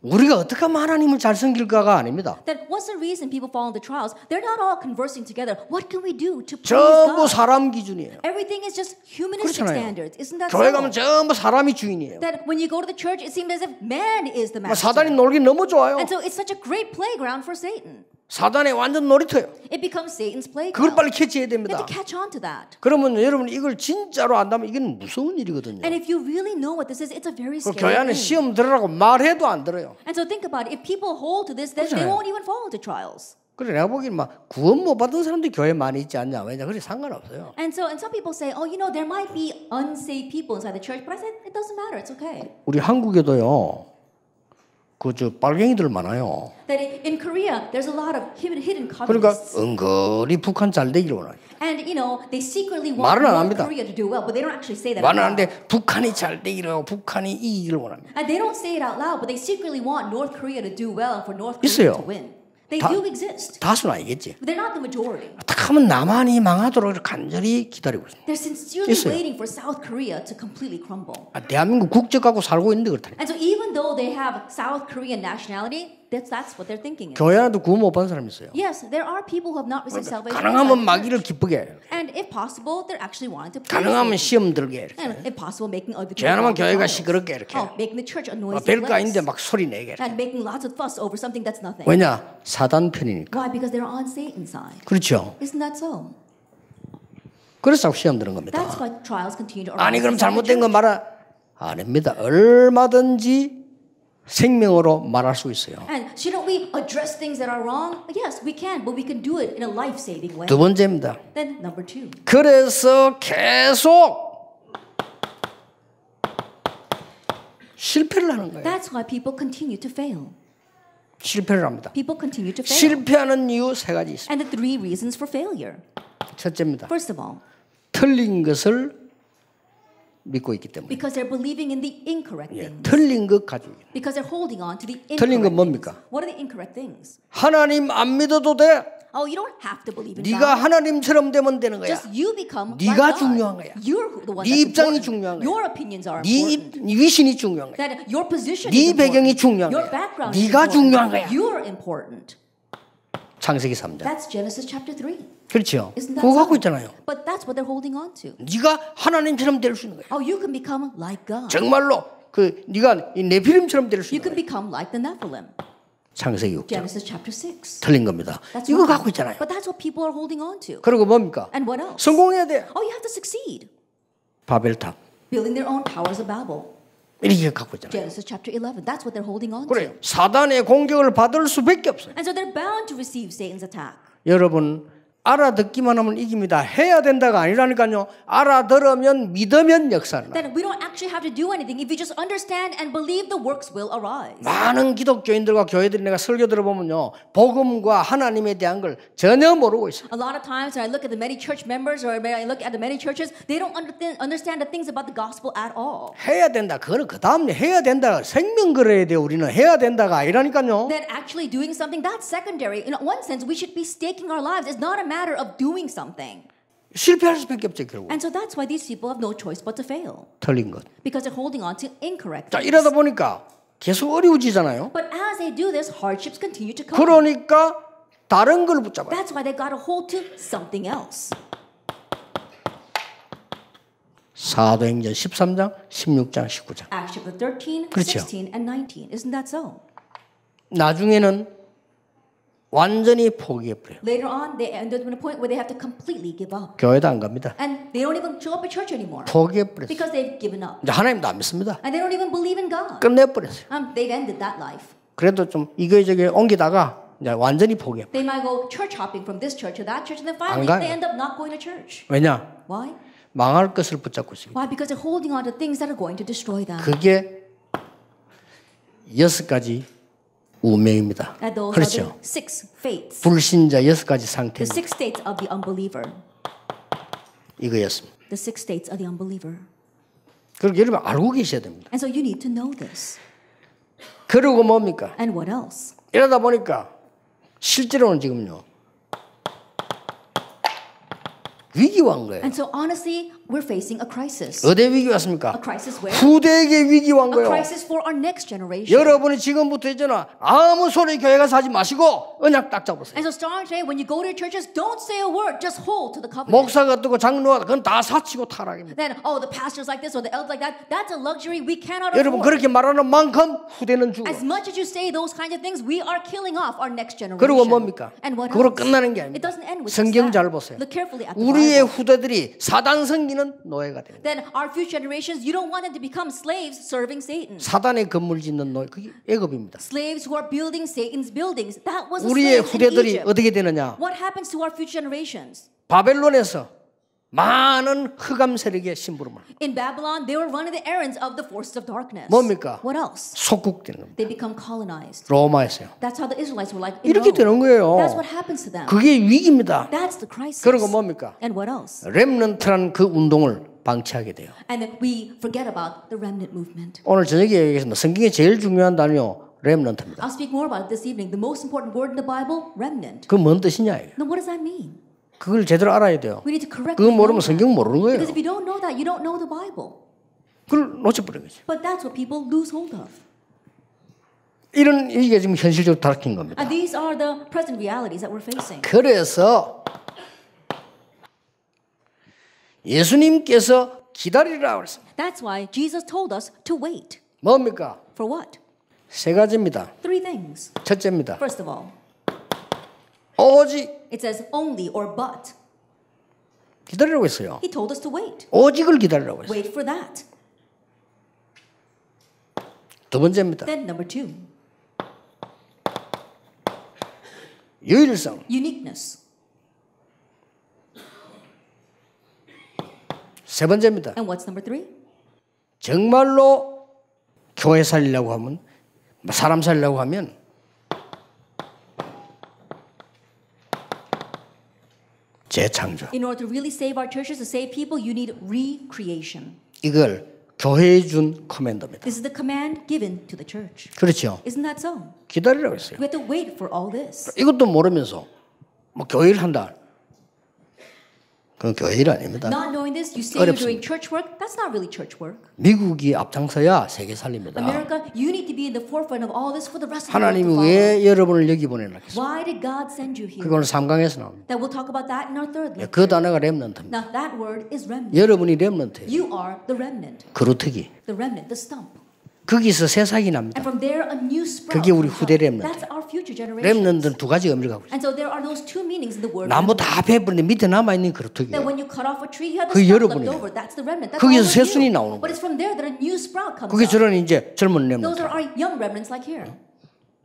우리가 어떻게 하면 하나님을 잘 섬길까가 아닙니다. That what's the reason people fall into trials? They're not all conversing together. What can we do to please 전부 God? 사람 기준이에요. Everything is just humanistic 그렇잖아요. standards. Isn't that 교회 가면 so? 전부 사람이 주인이에요. That when you go to the church, it seems as if man is the master. 사단이 놀기 너무 좋아요. And so it's such a great playground for Satan. 사단의 완전 놀이터예요. It becomes Satan's 그걸 playground. 빨리 캐치해야 You have 됩니다. to catch on to that. 그러면 여러분 이걸 진짜로 안다면 이건 무서운 일이거든요. And if you really know what this is, it's a very 그 scary 교회 안에 thing. 시험 들으라고 말해도 안 들어요. And so think about it. If people hold to this, then they 그렇잖아요. won't even fall into trials. 그래 내가 보기엔 막 구원 못 받은 사람들이 교회 많이 있지 않냐. 왜냐 그래 상관없어요. And some people say, oh, you know, there might be unsaved people inside the church. But I said, it doesn't matter. It's okay. 우리 한국에도요. 그 저 빨갱이들 많아요. That in Korea, there's a lot of hidden 그러니까 communists. 은근히 북한 잘 되기를 원해요. And, you know, they secretly want 말은 안 North 합니다. Korea to do well, but they don't actually say that out 말은 loud. 하는데 북한이 잘 되기를 하고 북한이 이기기를 원합니다. And they don't say it out loud, but they secretly want North Korea to do well and for North 있어요. Korea to win. They 다- do exist. 다수는 아니겠지. But they're not the majority. 어떻게 하면 남한이 망하도록 간절히 기다리고 있습니다. They're sincerely 있어요. waiting for South Korea to completely crumble. 대한민국 국적 갖고 살고 있는데 그렇다니까. And so even though they have South Korean nationality, that's what they're thinking. 교회 안에도 구원 못 받은 사람이 있어요. Yes, there are people who have not received salvation. 가능하면 inside the 마귀를 church. 기쁘게 해요. And if possible, they're actually wanting to please 가능하면 Satan. 시험 들게 이렇게. And if possible, making other people 죄하면 fall into 교회가 trials. 시끄럽게 이렇게. Making the church a 뭐 noisy 별거 place. 아닌데 막 소리 내게 이렇게. And making lots of fuss over something that's nothing. 왜냐? 사단 편이니까. Why? Because they're on Satan's side. 그렇죠. Isn't that so? 그래서 자꾸 시험 드는 겁니다. That's why trials continue to arise. 아니 그럼 inside the 잘못된 거 church. 말아 아닙니다. 얼마든지 생명으로 말할 수 있어요. And shouldn't we address things that are wrong? Yes, we can, but we can do it in a life-saving way. 두 번째입니다. Then number 2. 그래서 계속 실패를 하는 거예요. That's why people continue to fail. 실패를 합니다. People continue to fail. 실패하는 이유 세 가지 있습니다. And the 3 reasons for failure. 첫째입니다. First of all, 틀린 것을 믿고 있기 때문에. because they're believing in the incorrect things. 틀린 것 가지고 있는. Because they're holding on to the 틀린 건 incorrect 뭡니까? things. What are the incorrect things? 하나님 안 믿어도 돼. Oh, you don't have to believe in 네가 God. 하나님처럼 되면 되는 거야. Just you become 네가 like God. 중요한 거야. You're the one 네 that's 입장이 important. 중요한 거야. Your opinions are 네 important. 위신이 중요한 거야. That your position 네 is 배경이 important. 중요한 Your 거야. background is 네가 important. 중요한 거야. You're important. 창세기 3장. That's Genesis chapter 3. 그렇죠. Isn't that 그거 so? 갖고 있잖아요. But that's what they're holding on to. 네가 하나님처럼 될 수 있는 거야. Oh, you can become like God. 정말로 그 네가 이 네피림처럼 될 수 You 있는 can 거야. become like the Nephilim. 창세기 6장. Genesis chapter 6. 틀린 겁니다. That's 이거 wrong. 갖고 있잖아요. But that's what people are holding on to. 그리고 뭡니까? And what else? 성공해야 돼. Oh, you have to succeed. 바벨탑. Building their own towers of Babel. 이렇게 갖고 있잖아요. Genesis chapter 11. That's what they're holding on 그래요. to. 사단의 공격을 받을 수밖에 없어요. And so they're bound to receive Satan's attack. 여러분 알아듣기만 하면 이깁니다. 해야 된다가 아니라니까요. 알아들으면 믿으면 역사는. Then we don't actually have to do anything. If you just understand and believe, the works will arise. 많은 기독교인들과 교회들이 내가 설교 들어보면요. 복음과 하나님에 대한 걸 전혀 모르고 있어요. A lot of times when I look at the many church members or when I look at the many churches, they don't understand the things about the gospel at all. 해야 된다. 그거는 그 다음에 해야 된다. 생명 걸어야 돼요. 우리는 해야 된다가 아니라니까요. That actually doing something, that's secondary. In one sense, we should be staking our lives. It's not a matter of doing something. 실패할 수밖에 없죠 결국. And so that's why these people have no choice but to fail. 틀린 것. Because they're holding on to incorrect 자 things. 이러다 보니까 계속 어려워지잖아요. But as they do this, hardships continue to come. 그러니까 다른 걸 붙잡아요. That's why they got to hold to something else. 사도행전 13장, 16장, 19장. Acts chapter 13, 그렇죠. 16, and 19. Isn't that so? 나중에는 완전히 포기해버려요. Later on, they end up in a point where they have to completely give up. 교회도 안 갑니다. And they don't even show up at church anymore. 포기해버렸어요. Because they've given up. 이제 하나님도 안 믿습니다. And they don't even believe in God. 끝내버렸어요. They've ended that life. 그래도 좀 이거저거 옮기다가 이제 완전히 포기해. They might go church hopping from this church to that church, and then finally 가요. they end up not going to church. 왜냐? Why? 망할 것을 붙잡고 있습니다. Why? Because they're holding on to things that are going to destroy them. 그게 6가지 운명입니다. And those 그렇죠. are the 6 fates. 불신자 6가지 The 상태입니다. 6 states of the unbeliever. 이거였습니다. The 6 states of the unbeliever. 그리고 여러분 알고 계셔야 됩니다. And so you need to know this. 그리고 뭡니까? And what else? 이러다 보니까 실제로는 지금요. 위기와 한 거예요. And so honestly, we're facing a crisis. 어디 위기가 왔습니까? A crisis where? 후대에게 위기가 온 A 거예요. crisis for our next generation. 여러분이 지금부터 있잖아 아무 소리 교회 가서 하지 마시고 언약 딱 잡으세요. And so starting today, when you go to your churches, don't say a word, just hold to the covenant. 목사가 뜨고 장로가 그건 다 사치고 타락입니다. Then, oh, the pastor's like this or the elders like that, that's a luxury we cannot 여러분 afford. 그렇게 말하는 만큼 후대는 죽어. As much as you say those kinds of things, we are killing off our next generation. 그리고 뭡니까? And what 그거로 else? 끝나는 게 It 아닙니다. doesn't end with 성경 just 잘 that. 보세요. Look carefully at the 우리의 Bible. 후대들이 사단 섬기는 노예가 됩니다. Then our future generations, you don't want them to become slaves serving Satan. 사단의 건물 짓는 노예 그게 애굽입니다. Slaves who are building Satan's buildings. That was a 우리의 slave in 후대들이 Egypt. 어떻게 되느냐? What happens to our future generations? 바벨론에서 많은 흑암 세력의 심부름을 In Babylon, they were running the errands of the forces of darkness. 뭡니까? What else? 속국되는 겁니다. They become colonized. 로마에서요. That's how the Israelites were like in 이렇게 Rome. 되는 거예요. That's what happens to them. 그게 위기입니다. That's the crisis. 그리고 뭡니까? And what else? 렘넌트라는 그 운동을 방치하게 돼요. And then we forget about the remnant movement. 오늘 저녁에 얘기했습니다. 성경에 제일 중요한 단어 렘넌트입니다. I'll speak more about it this evening. The most important word in the Bible, remnant. 그 뭔 뜻이냐 이거. Now, what does that mean? 그걸 제대로 알아야 돼요. We need to correctly 그거 know 모르면 that. 성경 모르는 거예요. Because if you don't know that, you don't know the Bible. 그걸 놓쳐버린 거죠. But that's what people lose hold of. 이런 이게 지금 현실적으로 다른 겁니다. And these are the present realities that we're facing. 그래서 예수님께서 기다리라고 그랬습니다. That's why Jesus told us to wait. 뭡니까? For what? 세 가지입니다. Three things. 첫째입니다. First of all, 오직 it says only or but. 기다리라고 했어요. He told us to wait. 오직을 기다리라고 했어요. Wait for that. 두 번째입니다. Then number two, 유일성. uniqueness. 세 번째입니다. And what's number three? 정말로 교회 살리려고 하면 사람 살리려고 하면 재창조. In order to really save our churches, to save people, you need recreation. 이걸 교회에 준 커맨더입니다. This is the command given to the church. 그렇죠. Isn't that so? 기다리라고 했어요. We have to wait for all this. 이것도 모르면서 뭐 교회를 한다. 그건 교회 일 아닙니다. Not knowing this, you say you're 어렵습니다. doing church work. That's not really church work. 미국이 앞장서야 세계 살립니다. America, you need to be in the forefront of all this for the rest of the world 하나님이 to follow. 왜 여러분을 여기 보내려고 했어요? Why did God send you here? 그거는 3강에서 나옵니다. That we'll talk about that in our third lecture. 그 단어가 렘넌트입니다. Now that word is remnant. 여러분이 렘넌트예요. You are the remnant. 그루터기. The remnant, the stump. 거기서 새싹이 납니다. And from there a new sprout. 그게 우리 comes 후대 up. 렘넌트. That's our future generation. 렘넌트는 두 가지 의미를 갖고 있어요. And so there are those two meanings in the word. 나무 remnant. 다 베버리는데 밑에 남아있는 That 그루터기예요. when you cut off a tree, you have the 그게 sprout left 여러분이에요. over. That's the remnant. That's 거기서 all of 새순이 you. 나오는 But it's from there that a new sprout comes 그게 up. 저런 이제 젊은 렘넌트. Those are our young remnants like here.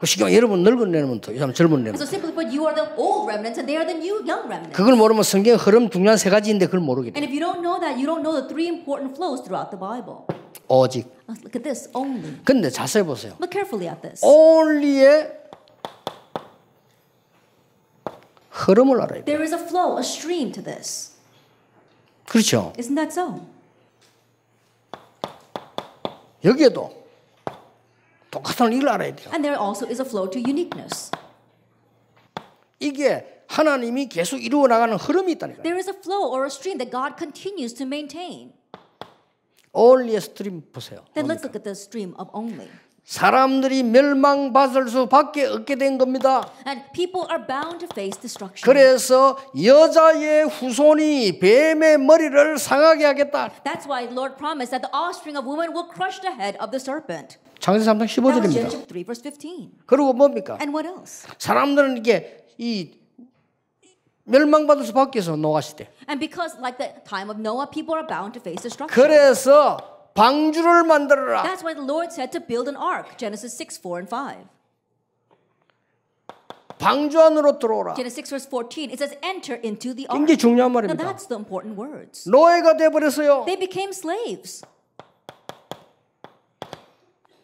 그 시간 여러분 늙은 렘넌트, 이 사람 젊은 And 렘넌트. so simply put, you are the old remnants and they are the new young remnants. 그걸 모르면 성경 흐름 중요한 세 가지인데 그걸 모르게 And 돼. if you don't know that, you don't know the three important flows throughout the Bible. 오직. Look at this, only. 근데 자세히 보세요. Look carefully at this. only의 흐름을 알아야 돼요. There is a flow, a stream to this. 그렇죠. Isn't that so? 여기에도 똑같은 이걸 알아야 돼요. And there also is a flow to uniqueness. 이게 하나님이 계속 이루어 나가는 흐름이 있다니까요. There is a flow or a stream that God continues to maintain. only의 스트림 보세요. Then let's look at the stream of only. 사람들이 멸망받을 수밖에 없게 된 겁니다. And people are bound to face destruction. 그래서 여자의 후손이 뱀의 머리를 상하게 하겠다. That's why the Lord promised that the offspring of woman will crush the head of the serpent. 창세기 3장 That was 15절입니다. Genesis 3 verse 15. 그리고 뭡니까? And what else? 사람들은 이게 이 멸망받을 수밖에 없어 노아 시대. And because like the time of Noah, people are bound to face destruction. 그래서 방주를 만들어라. That's why the Lord said to build an ark. Genesis 6, 4 and 5. 방주 안으로 들어오라. Genesis 6 verse 14. It says enter into the ark. 굉장히 중요한 Now 말입니다. that's the important words. 노예가 돼버렸어요. They became slaves.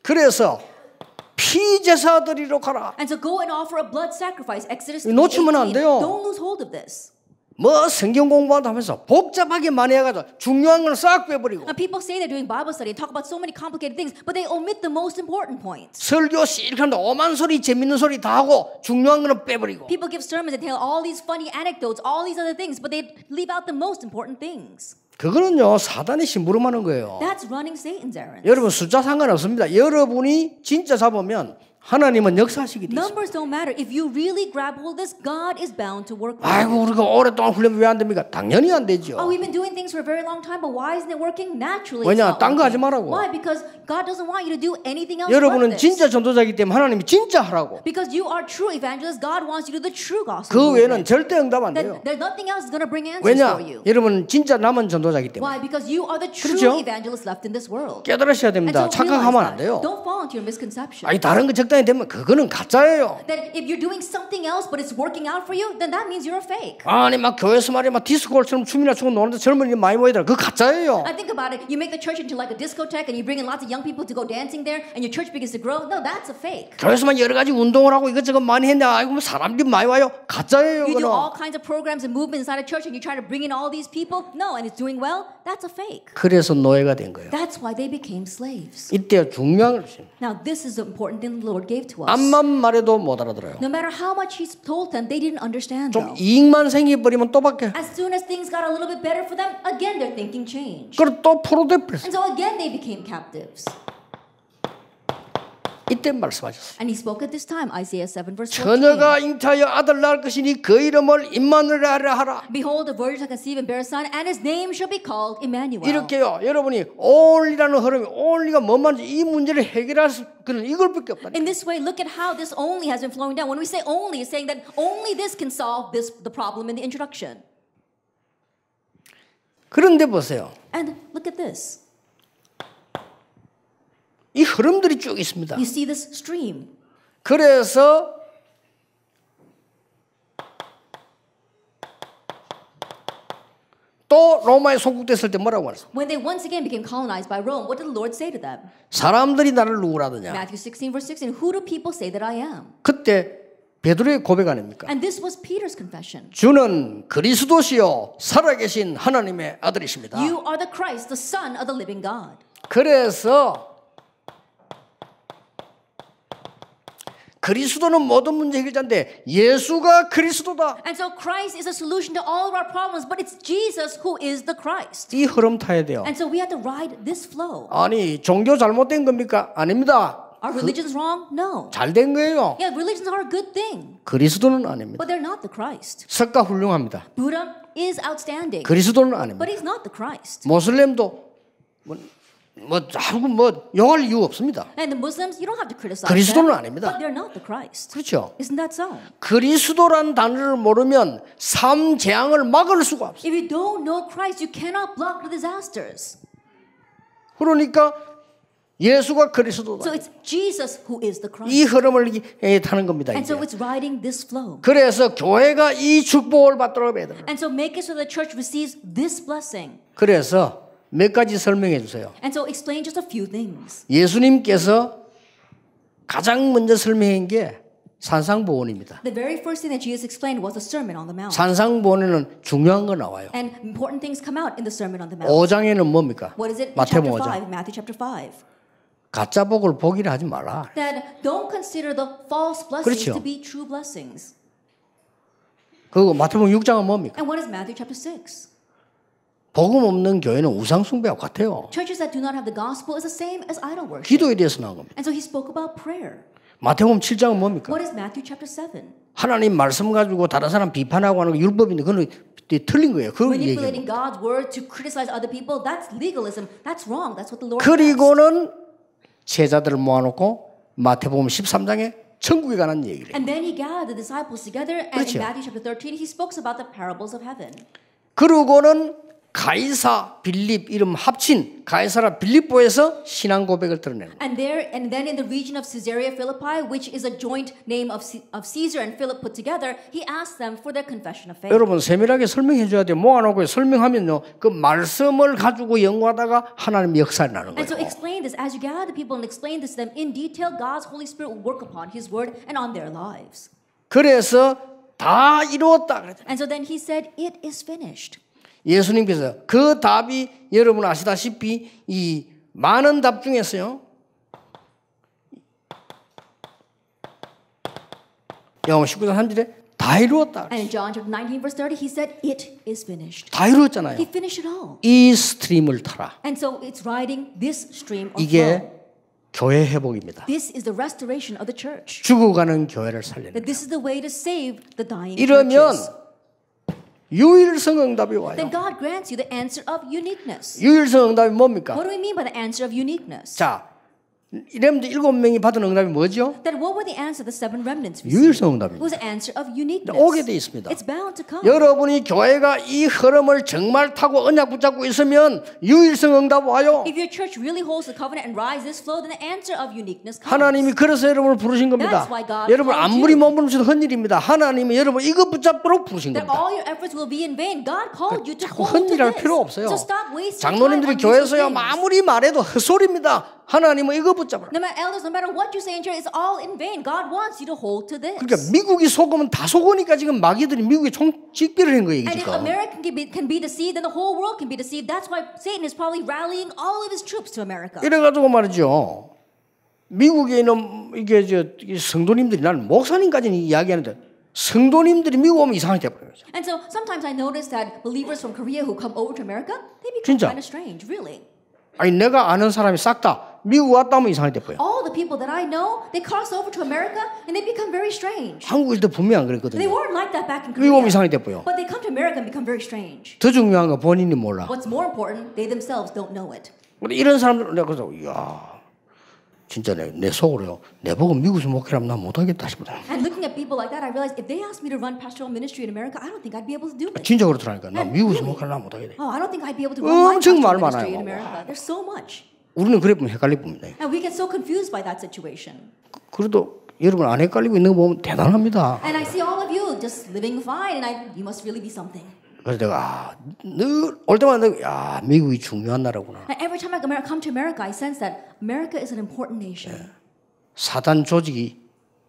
그래서 피제사드리러 가라. And so go and offer a blood sacrifice. Exodus 놓치면 안 3:18. 돼요. Don't lose hold of this. 뭐 성경 공부한다 하면서 복잡하게 많이 해가지고 중요한 건 싹 빼버리고 And people say they're doing Bible study and talk about so many complicated things, but they omit the most important points. 설교 이렇게 하는데 오만 소리 재밌는 소리 다 하고 중요한 거는 빼버리고 People give sermons and tell all these funny anecdotes, all these other things, but they leave out the most important things. 그거는요 사단이 심부름하는 거예요. That's running Satan's errands. 여러분 숫자 상관없습니다. 여러분이 진짜 잡으면 하나님은 역사하시게 돼 있어요. Numbers don't matter. If you really grab hold of this, God is bound to work with 아이고 you. 우리가 오랫동안 훈련 왜 안 됩니까? 당연히 안 되죠. Oh, we've been doing things for a very long time, but why isn't it working? Naturally, it's 왜냐? not 딴 거 하지 working. 말라고. Why? Because God doesn't want you to do anything else but 여러분은 this. 진짜 전도자이기 때문에 하나님이 진짜 하라고. Because you are true evangelists, God wants you to do the true gospel. 그 외에는 movement. 절대 응답 안 돼요. There's nothing else that's going to bring answers 왜냐? for you. 여러분 진짜 남은 전도자이기 때문에. Why? Because you are the true 그렇죠? evangelists left in this world. 깨달으셔야 And 됩니다. so 착각하면 안 realize 돼요. that. Don't fall into your misconception. 아니 다른 거 적당히 되면 그거는 가짜예요. That if you're doing something else but it's working out for you, then that means you're a fake. 아니 막 교회에서 말이야 막 디스코홀처럼 춤이나 추고 노는데 젊은이들 많이 모이더라. 그거 가짜예요. I think about it. You make the church into like a discotheque and you bring in lots of young people to go dancing there and your church begins to grow. No, that's a fake. 교회에서만 여러 가지 운동을 하고 이것저것 많이 했는데 아이고 뭐 사람들이 많이 와요. 가짜예요. You do all 그거는. kinds of programs and movements inside a church and you try to bring in all these people. No, and it's doing well. That's a fake. 그래서 노예가 된 거예요. That's why they became slaves. 이때 중요한 걸 Now, this is the important thing the Lord gave to us. 암만 말해도 못 알아들어요. No matter how much He told them, they didn't understand. 좀 Though. 이익만 생겨버리면 또 바뀌어. As soon as things got a little bit better for them, again their thinking changed. 그리고 또 포로돼 버렸어. And so again they became captives. 이때 말씀하셨어요. And He spoke at this time, Isaiah 7 verse 14. 처녀가 잉태하여 아들 낳을 것이니 그 이름을 임마누엘이라 하라. Behold, the virgin shall conceive and bear a son, and his name shall be called Emmanuel. 이렇게요. 여러분이 only라는 흐름이 only가 뭔 말인지 이 문제를 해결할 수 그는 이걸밖에 없다. In this way, look at how this only has been flowing down. When we say only, it's saying that only this can solve the problem in the introduction. 그런데 보세요. And look at this. 이 흐름들이 쭉 있습니다. You see this stream. 그래서 또 로마에 속국됐을 때 뭐라고 말했어? When they once again became colonized by Rome, what did the Lord say to them? 사람들이 나를 누구라더냐? Matthew 16 verse 16, who do people say that I am? 그때 베드로의 고백 아닙니까? And this was Peter's confession. 주는 그리스도시요 살아계신 하나님의 아들이십니다. You are the Christ, the Son of the living God. 그래서 그리스도는 모든 문제 해결자인데 예수가 그리스도다. And so Christ is a solution to all of our problems, but it's Jesus who is the Christ. 이 흐름 타야 돼요. And so we have to ride this flow. 아니 종교 잘못된 겁니까? 아닙니다. Are religions wrong? No. 잘된 거예요. Yeah, religions are a good thing, 그리스도는 아닙니다. but they're not the Christ. 석가 훌륭합니다. Buddha is outstanding, 그리스도는 아닙니다. but he's not the Christ. 모슬렘도 뭐 용할 이유 없습니다. And the Muslims, you don't have to criticize 그리스도는 them, 아닙니다. but they're not the Christ. 그렇죠? Isn't that so? 그리스도란 단어를 모르면 삶 재앙을 막을 수가 없어요. If you don't know Christ, you cannot block the disasters. 그러니까 예수가 그리스도다. So it's Jesus who is the 이 Christ. 흐름을 타는 겁니다. And 이제. so it's riding this flow. 그래서 교회가 이 축복을 받도록 해야 돼요. And so make it so the church receives this blessing. 그래서 몇 가지 설명해 주세요. And so explain just a few things. 예수님께서 가장 먼저 설명한 게 산상보원입니다. The very first thing that Jesus explained was the Sermon on the Mount. 산상보원에는 중요한 거 나와요. And important things come out in the Sermon on the Mount. 5장에는 뭡니까? What is it? In 마태복음 chapter 5, 5장. Matthew chapter 5. 가짜 복을 복이라 하지 마라. That don't consider the false blessings 그렇죠. to be true blessings. 그리고 마태복음 6장은 뭡니까? And what is Matthew chapter 6? 복음 없는 교회는 우상 숭배와 같아요. Churches that do not have the gospel is the same as idol worship. 기도에 대해서 나온 겁니다. And so he spoke about prayer. 마태복음 7장은 뭡니까? What is Matthew chapter 7? 하나님 말씀 가지고 다른 사람 비판하고 하는 거 율법인데 그건 틀린 거예요. 그 얘기예요. Manipulating God's word to criticize other people, that's legalism. That's wrong. That's what the Lord 그리고는 제자들을 모아놓고 마태복음 13장에 천국에 관한 얘기를 해요. And then he gathered the disciples together, and 그렇죠. in Matthew chapter 13, he spoke about the parables of heaven. 그리고는 가이사 빌립 이름 합친 가이사라 빌립보에서 신앙 고백을 드러내는 거예요. And then in the region of Caesarea Philippi, which is a joint name of Caesar and Philip put together, he asked them for their confession of faith. 여러분 세밀하게 설명해 줘야 돼요. 모아놓고 설명하면요. 그 말씀을 가지고 연구하다가 하나님 역사를 나는 And so 거예요. explain this as you gather the people and explain this to them in detail. God's Holy Spirit will work upon His word and on their lives. 그래서 다 이루었다 그랬죠. And so then he said, "It is finished." 예수님께서 그 답이 여러분 아시다시피 이 많은 답 중에서요. 요한 19장 3절에 다 이루었다. And in John chapter 19 verse 30 he said it is finished. 다 이루었잖아요. He finished it all. 이 스트림을 타라. And so it's riding this stream of 이게 flow. 교회 회복입니다. This is the restoration of the church. 죽어가는 교회를 살리는. That this is the way to save the dying 이러면 churches. 유일성 응답이 와요. Then God grants you the answer of uniqueness. 유일성 응답이 뭡니까? What do we mean by the answer of uniqueness? 자, 이렘드 7명이 받은 응답이 뭐죠? Then what were the answer the seven remnants received? 유일성 It 응답입니다. was the answer of uniqueness. 오게 돼 있습니다. It's bound to come. 여러분이 교회가 이 흐름을 정말 타고 언약 붙잡고 있으면 유일성 응답 와요. If your church really holds the covenant and rides this flow, then the answer of uniqueness comes. 하나님이 그래서 여러분을 부르신 겁니다. That's why God 여러분 called 아무리 you. 몸부림쳐도 헛일입니다. 하나님이 여러분 이거 붙잡도록 부르신 That 겁니다. all your efforts will be in vain. God called you to 자꾸 hold to 헛일할 this. 필요 없어요. So stop wasting 장로님들이 time on 교회에서야 useless things. 아무리 말해도 헛소리입니다. 하나님은 이거 붙잡으라. No matter elders, no matter what you say in church, it's all in vain. God wants you to hold to this. 그러니까 미국이 속으면 다 속으니까 지금 마귀들이 미국에 총 직비를 한 거예요. And if 지금. America can be deceived, then the whole world can be deceived. That's why Satan is probably rallying all of his troops to America. 이래가지고 말이죠. 미국에 있는 이게 이 성도님들이 나는 목사님까지는 이야기하는데 성도님들이 미국 오면 이상하게 돼버려요. And so sometimes I notice that believers from Korea who come over to America, they become 진짜. kind of strange, really. 아니 내가 아는 사람이 싹 다 미국 왔다 오면 이상하게 돼버려요. All the people that I know, they cross over to America and they become very strange. 한국에 있을 때 분명히 안 They 그랬거든요. weren't like that back in 미국 오면 Korea. 이상하게 돼버려요. But they come to America and become very strange. 더 중요한 건 본인이 몰라. What's more important, they themselves don't know it. 근데 이런 사람들은 내가 그래서 이야 진짜 내 속으로요. 내 보고 미국에서 목회하면 난 못하겠다 싶거든. And looking at people like that, I realized if they asked me to run pastoral ministry in America, I don't think I'd be able to do it. 진짜 그렇더라니까. 나 미국에서 목회하면 난 못하겠다. Oh, I don't think I'd be able to run my 엄청 말 pastoral 많아요. ministry in America. There's so much. 우리는 그래 보면 헷갈릴 뿐입니다. And we get so confused by that situation. 그래도 여러분 안 헷갈리고 있는 거 보면 대단합니다. And I see all of you just living fine, and you must really be something. 그래서 내가 늘 올 때마다 야 미국이 중요한 나라구나. And every time I come to America, I sense that America is an important nation. 사단 조직이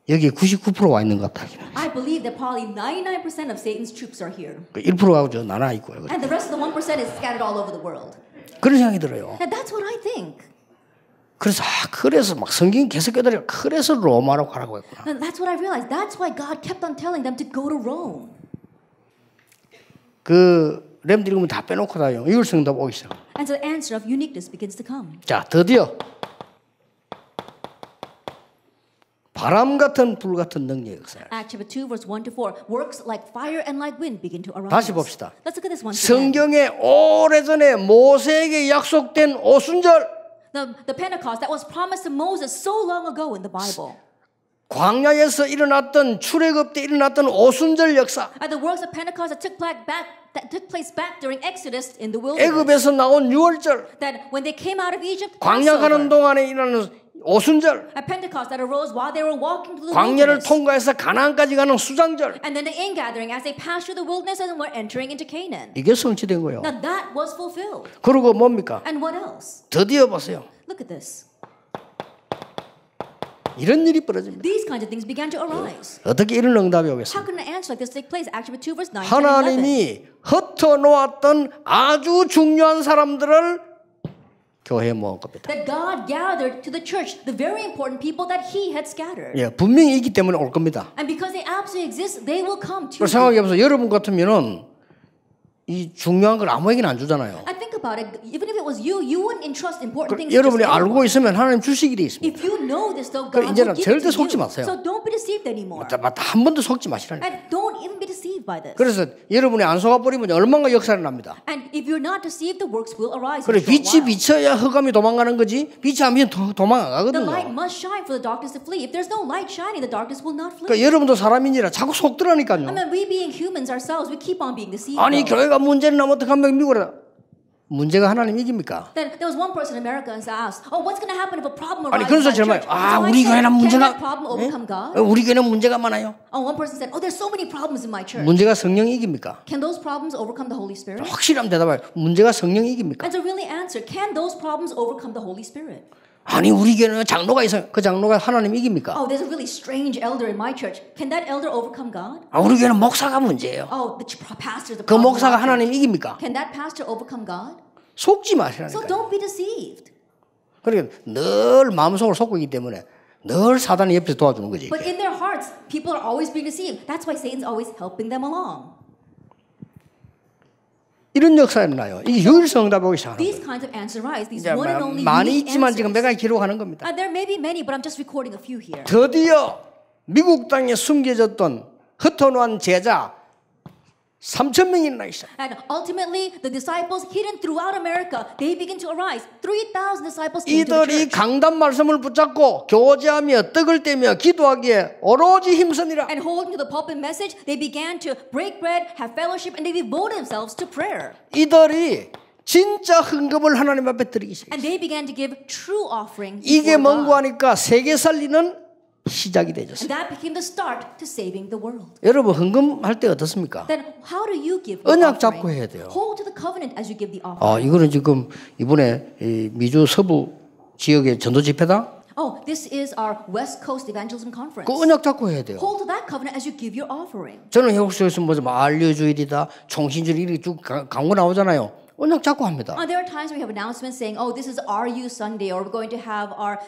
여기에 99%와 있는 것 같다. I believe that probably 99% of Satan's troops are here. 1%하고 저 나눠 있고요. And the rest of the 1% is scattered all over the world. 그런 생각이 들어요. And that's what I think. 그래서 그래서 막 성경 계속 깨달아 그래서 로마로 가라고 했구나. And that's what I realized. That's why God kept on telling them to go to Rome. 그 렘들이 그러면 다 빼놓고 다요. 유일성답 오기 시작. And so the answer of uniqueness begins to come. 자 드디어 바람 같은 불 같은 능력의 역사. Acts chapter 2 verse 1 to 4. Works like fire and like wind begin to arise. 다시 봅시다. Let's look at this once again. 성경에 오래전에 모세에게 약속된 오순절 The Pentecost that was promised to Moses so long ago in the Bible. 광야에서 일어났던 출애굽 때 일어났던 오순절 역사. At the works of Pentecost that took place back during Exodus in the wilderness. 애굽에서 나온 유월절. That when they came out of Egypt, 광야 가는 Passover. 동안에 일어나는 오순절. At Pentecost that arose while they were walking through the 광야를 wilderness. 통과해서 가나안까지 가는 수장절. And then the ingathering as they passed through the wilderness and were entering into Canaan. 이게 성취된 거예요. Now that was fulfilled. 그리고 뭡니까? And what else? 드디어 보세요. Look at this. 이런 일이 벌어집니다. These kinds of things began to arise. 어떻게 이런 응답이 How 오겠습니까? can an answer like this take place? Acts 2 verse 9 and 11. 하나님이 흩어놓았던 아주 중요한 사람들을 교회에 모은 겁니다. That God gathered to the church the very important people that He had scattered. 예, 분명히 있기 때문에 올 겁니다. And because they absolutely exist, they will come to 생각해 you. 보세요. 여러분 같으면은 이 중요한 걸 아무에게나 안 주잖아요. And think about it. Even if it was you, you wouldn't entrust important things to 여러분이 just 알고 anyone. 있으면 하나님 주시기 돼 있습니다. If you know this, though, 그럼 God 이제는 will give 절대 it to 속지 you. 마세요. So don't be deceived anymore. 맞다, 한 번도 속지 마시라니까. And don't even be deceived by this. 그래서 여러분이 안 속아버리면 얼마나 역사를 납니다. And if you're not deceived, the works will arise. 그래 in a short 빛이 while. 비쳐야 흑암이 도망가는 거지. 빛이 안 비치면 도망 안 The light 가거든요. must shine for the darkness to flee. If there's no light shining, the darkness will not flee. 그러니까 여러분도 사람이니라 자꾸 I 속더라니까요. mean, we being humans ourselves, we keep on being deceived. 아니 though. 교회가 문제를 나면 어떻게 하면 미국에 문제가 하나님 이깁니까? Then there was one person in America and asked, "Oh, what's going to happen if a problem 아니 arises 그래서 in 정말 church?" 아 So I 우리 said, 교회는 "Can 문제가 that problem overcome God?" 우리 교회는 문제가 많아요. Oh, one person said, "Oh, there's so many problems in my church." 문제가 성령이 이깁니까? Can those problems overcome the Holy Spirit? 확실한 대답을 문제가 성령이 이깁니까? And to really answer, can those problems overcome the Holy Spirit? 아니 우리 교회는 장로가 있어요. 그 장로가 하나님 이깁니까? Oh, there's a really strange elder in my church. Can that elder overcome God? 아 우리 교회는 목사가 문제예요. Oh, the pastor, the 그 problem. 목사가 하나님 이깁니까? Can that pastor overcome God? 속지 So 마시라니까요. don't be deceived. 그러니까 늘 마음속으로 속고 있기 때문에 늘 사단이 옆에서 도와주는 거지. But in their hearts, people are always being deceived. That's why Satan's always helping them along. 이런 역사가 나요. 이게 유일성 응답하기 시작하는 These 거예요. kinds of answers arise. These 이제 one and only 많이 unique 있지만 지금 answers. 내가 기록하는 겁니다. There may be many, but I'm just recording a few here. 드디어 미국 땅에 숨겨졌던 흩어놓은 제자 3,000명이 나기 시작. And ultimately, the disciples hidden throughout America, they begin to arise. 3,000 disciples came to the 이들이 church. 강단 말씀을 붙잡고 교제하며 떡을 떼며 기도하기에 오로지 힘쓰니라. And holding to the pulpit message, they began to break bread, have fellowship, and they devoted themselves to prayer. 이들이 진짜 헌금을 하나님 앞에 드리기 시작. And they began to give true offering 이게 before 뭔고 God. 하니까 세계 살리는 시작이 And 되졌어요. that became the start to saving the world. 여러분 헌금할 때 어떻습니까? Then how do you give the 언약 offering? 잡고 해야 돼요. Hold to the covenant as you give the offering. 이거는 지금 이번에 이 미주 서부 지역의 전도 집회다. Oh, this is our West Coast Evangelism Conference. 그 언약 잡고 해야 돼요. Hold to that covenant as you give your offering. 저는 혹시에서 뭐 알려주일이다, 총신주일 이렇게 쭉 광고 나오잖아요. 언약 잡고 합니다. There are times we have announcements saying, "Oh, this is RU Sunday," or we're going to have our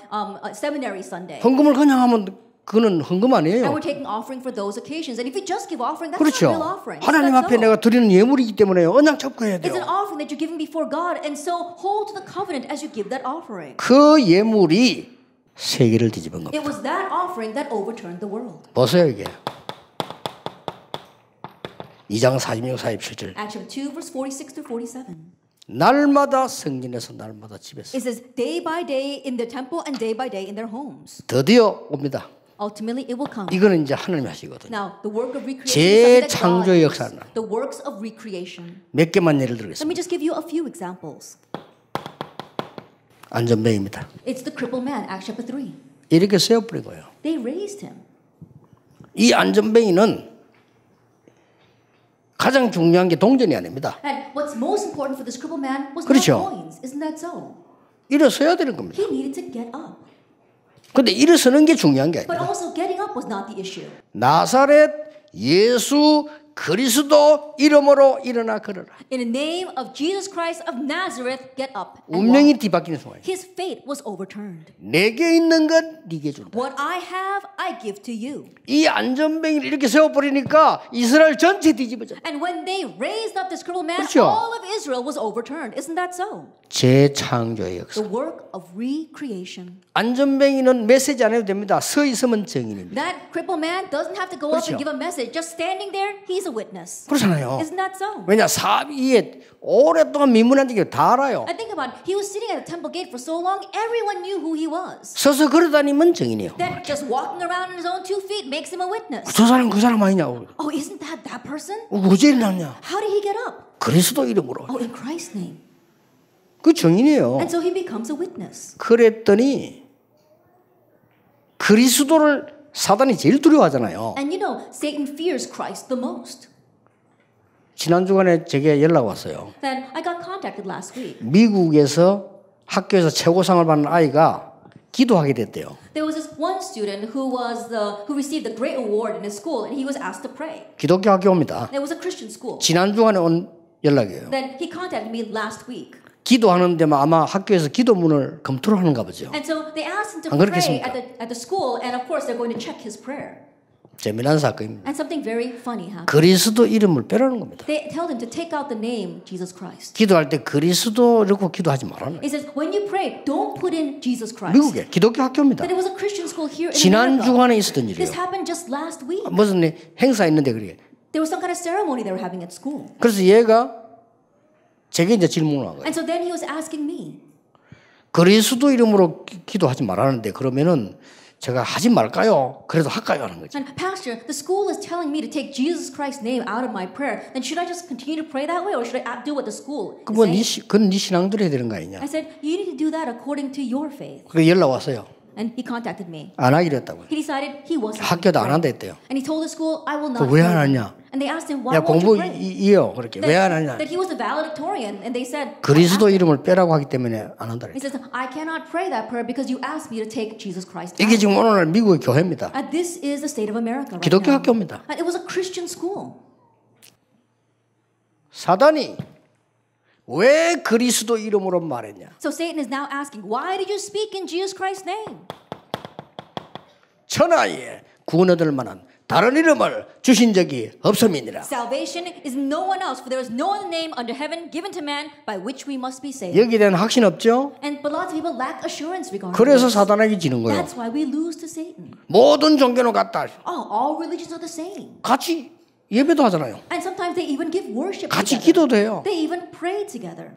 seminary Sunday. 헌금을 그냥 하면 그거는 헌금 And 아니에요. we're taking offering for those occasions. And if you just give offering, that's 그렇죠. not real offering. 하나님 That's 앞에 so. 내가 드리는 예물이기 때문에 언약 잡고 해야 It's an 돼요. offering that you're giving before God, and so hold to the covenant as you give that offering. 그 예물이 세계를 뒤집은 겁니다. It was that offering that overturned the world. 보세요 이게. 2장 46, 47절. Acts chapter 2, verse 46 to 47. 날마다 성전에서 날마다 집에서 It says, day by day in the temple and day by day in their homes. 드디어 옵니다. Ultimately, it will come. 이거는 이제 하나님이 하시거든요. Now, the work of recreation is something that God 재창조의 does. 역사는 The works of recreation. 몇 개만 예를 Let 들겠습니다. me just give you a few examples. 안전뱅입니다. It's the crippled man, Acts chapter 3. 이렇게 세워버린 거예요. They raised him. 이 안전뱅이는 가장 중요한 게 동전이 아닙니다. And what's most important for this crippled man was 그렇죠. not coins. Isn't that so? 일어서야 되는 겁니다. He needed to get up. 근데 일어서는 게 중요한 게 But 아닙니다. also getting up was not the issue. 나사렛 예수 그리스도 이름으로 일어나 걸어라. In the name of Jesus Christ of Nazareth, get up and 운명이 walk. 뒤바뀌는 순간이에요. His fate was overturned. 내게 있는 건 네게 준다. What I have, I give to you. 이 안전뱅이를 이렇게 세워버리니까 이스라엘 전체 뒤집어져. And when they raised up this crippled man, 그렇죠. all of Israel was overturned. Isn't that so? 재창조의 역사. The work of recreation. 안전뱅이는 메시지 안 해도 됩니다. 서 있으면 증인입니다. That crippled man doesn't have to go up 그렇죠. and give a message. Just standing there, he's a witness. 그렇잖아요. Isn't that so? 왜냐 사위에 오랫동안 미문한 게 다 알아요. And think about it. He was sitting at the temple gate for so long, everyone knew who he was. 서서 걸어다니면 증인이에요. Then just walking around on his own 2 feet makes him a witness. 저 사람 그 사람 아니냐고. Oh, isn't that person? 어제 일어났냐? How did he get up? 그리스도 이름으로. Oh, in Christ's name. 그 증인이에요. And so he becomes a witness. 그랬더니 그리스도를 사단이 제일 두려워하잖아요. And you know, Satan fears Christ the most. 지난 주간에 제게 연락 왔어요. Then I got contacted last week. 미국에서 학교에서 최고상을 받는 아이가 기도하게 됐대요. There was this one student who received the great award in his school, and he was asked to pray. 기독교 학교입니다. It was a Christian school. 지난 주간에 온 연락이에요. Then he contacted me last week. 기도하는데만 아마 학교에서 기도문을 검토를 하는가 보죠. And so they asked him to 안 pray 그렇겠습니까? at the school, and of course they're going to check his prayer. 재미난 사건입니다. And something very funny happened. 그리스도 이름을 빼라는 겁니다. They told him to take out the name Jesus Christ. 기도할 때 그리스도 이러고 기도하지 말라는 He says, when you pray, don't put in Jesus Christ. 미국에 기독교 학교입니다. That it was a Christian school here in 지난 America. 주간에 있었던 일이에요. This happened just last week. 무슨 행사 있는데 그래. There was some kind of ceremony they were having at school. 그래서 얘가 제게 이제 질문을 한 거예요. And so then he was asking me, 그리스도 이름으로 기도하지 말라는데 그러면은 제가 하지 말까요? 그래도 할까요? 하는 거죠. and Pastor, the school is telling me to take Jesus Christ's name out of my prayer. Then should I just continue to pray that way, or should I do what the school is 그건 saying? 그건 네 신앙대로 해야 되는 거 아니냐? I said, you need to do that according to your faith. 그 연락 왔어요. And he contacted me. 안 하기로 했다고요. He decided he wasn't. 학교도 안 going 한다 to pray. 했대요. And he told the school, I will not. 그 왜 안 pray. 하냐? And they asked him, why 야 won't 공부 you pray? 이요 그렇게 왜 안 하냐? That he was a valedictorian, and they said, 그리스도 이름을 빼라고 하기 때문에 안 한다. he says, I cannot pray that prayer because you asked me to take Jesus Christ 이게 out. 지금 오늘날 미국의 교회입니다. And this is the state of America right 기독교 now. 학교입니다. And it was a Christian school. 사단이 왜 그리스도 이름으로 말했냐? So Satan is now asking, why did you speak in Jesus Christ's name? 천하에 구원 얻을 만한 다른 이름을 주신 적이 없음이니라. Salvation is no one else, for there is no other name under heaven given to man by which we must be saved. 여기에 대한 확신 없죠? But lots of people lack assurance regarding 그래서 this. 사단에게 지는 거예요. That's why we lose to Satan. 모든 종교는 같다. All religions are the same. 같이 예배도 하잖아요. And sometimes they even give worship 같이 together. 기도도 해요. They even pray together.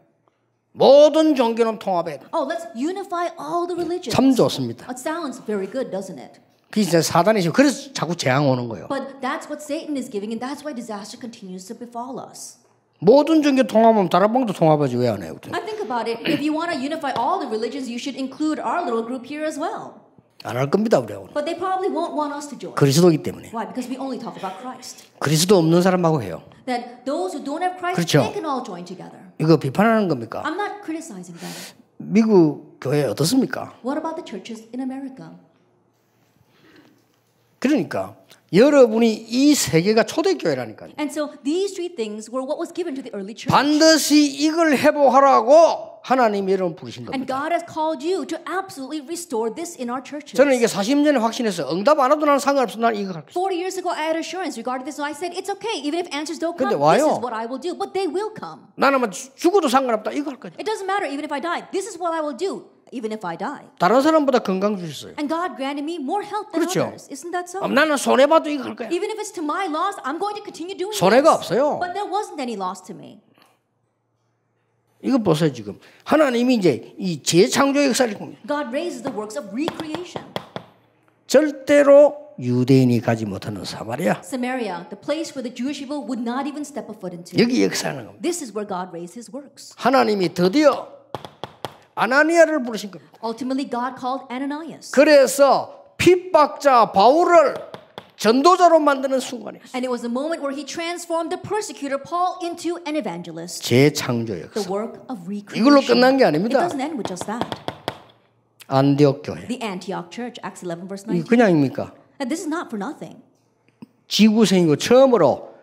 모든 종교는 통합해야 돼. Let's unify all the religions. 참 좋습니다. It sounds very good, doesn't it? 그게 사단이 지금 그래서 자꾸 재앙 오는 거예요. But that's what Satan is giving, and that's why disaster continues to befall us. 모든 종교 통합하면 다락방도 통합하지 왜 안 해요? I think about it. If you want to unify all the religions, you should include our little group here as well. 안 할 겁니다, 우리하고는. But they probably won't want us to join. 그리스도이기 때문에. Why? Because we only talk about Christ. 그리스도 없는 사람하고 해요. That those who don't have Christ, 그렇죠. they can all join together. 이거 비판하는 겁니까? I'm not criticizing that. 미국 교회 어떻습니까? What about the churches in America? 그러니까 여러분이 이 세계가 초대교회라니까요. And so these three things were what was given to the early church. 반드시 이걸 회복하라고 하나님이 여러분 부르신 And 겁니다. God has called you to absolutely restore this in our churches. 저는 이게 40년에 확신했어요. 응답 안 해도 나는 상관없어. 난 이거 할게. 40 years ago, I had assurance regarding this, so I said, it's okay, even if answers don't come, 근데 this 와요. is what I will do. But they will come. 나는 뭐 죽어도 상관없다. 이거 할 거야. It doesn't matter, even if I die. This is what I will do, even if I die. 다른 사람보다 건강 주셨어요. And God granted me more health than 그렇죠. others. Isn't that so? 나는 손해 봐도 이거 할 거야. Even if it's to my loss, I'm going to continue doing 손해가 this. 없어요. But there wasn't any loss to me. 이거 보세요 지금. 하나님이 이제 이 재창조의 역사를 봅니다. God raises the works of recreation. 절대로 유대인이 가지 못하는 사마리아. Samaria, the place where the Jewish people would not even step a foot into. 여기 역사하는 겁니다. This is where God raised his works. 하나님이 드디어 아나니아를 부르신 겁니다. Ultimately, God called Ananias. 그래서 핍박자 바울을 전도자로 만드는 순간이에요. And it was the moment where he transformed the persecutor Paul into an evangelist. 재창조 The 역사. work of recreation. 이걸로 끝난 게 It 아닙니다. doesn't end with just that. 안디옥 교회. The Antioch Church, Acts 11 verse 이게 19. 그냥입니까? And this is not for nothing. 지구생이고 처음으로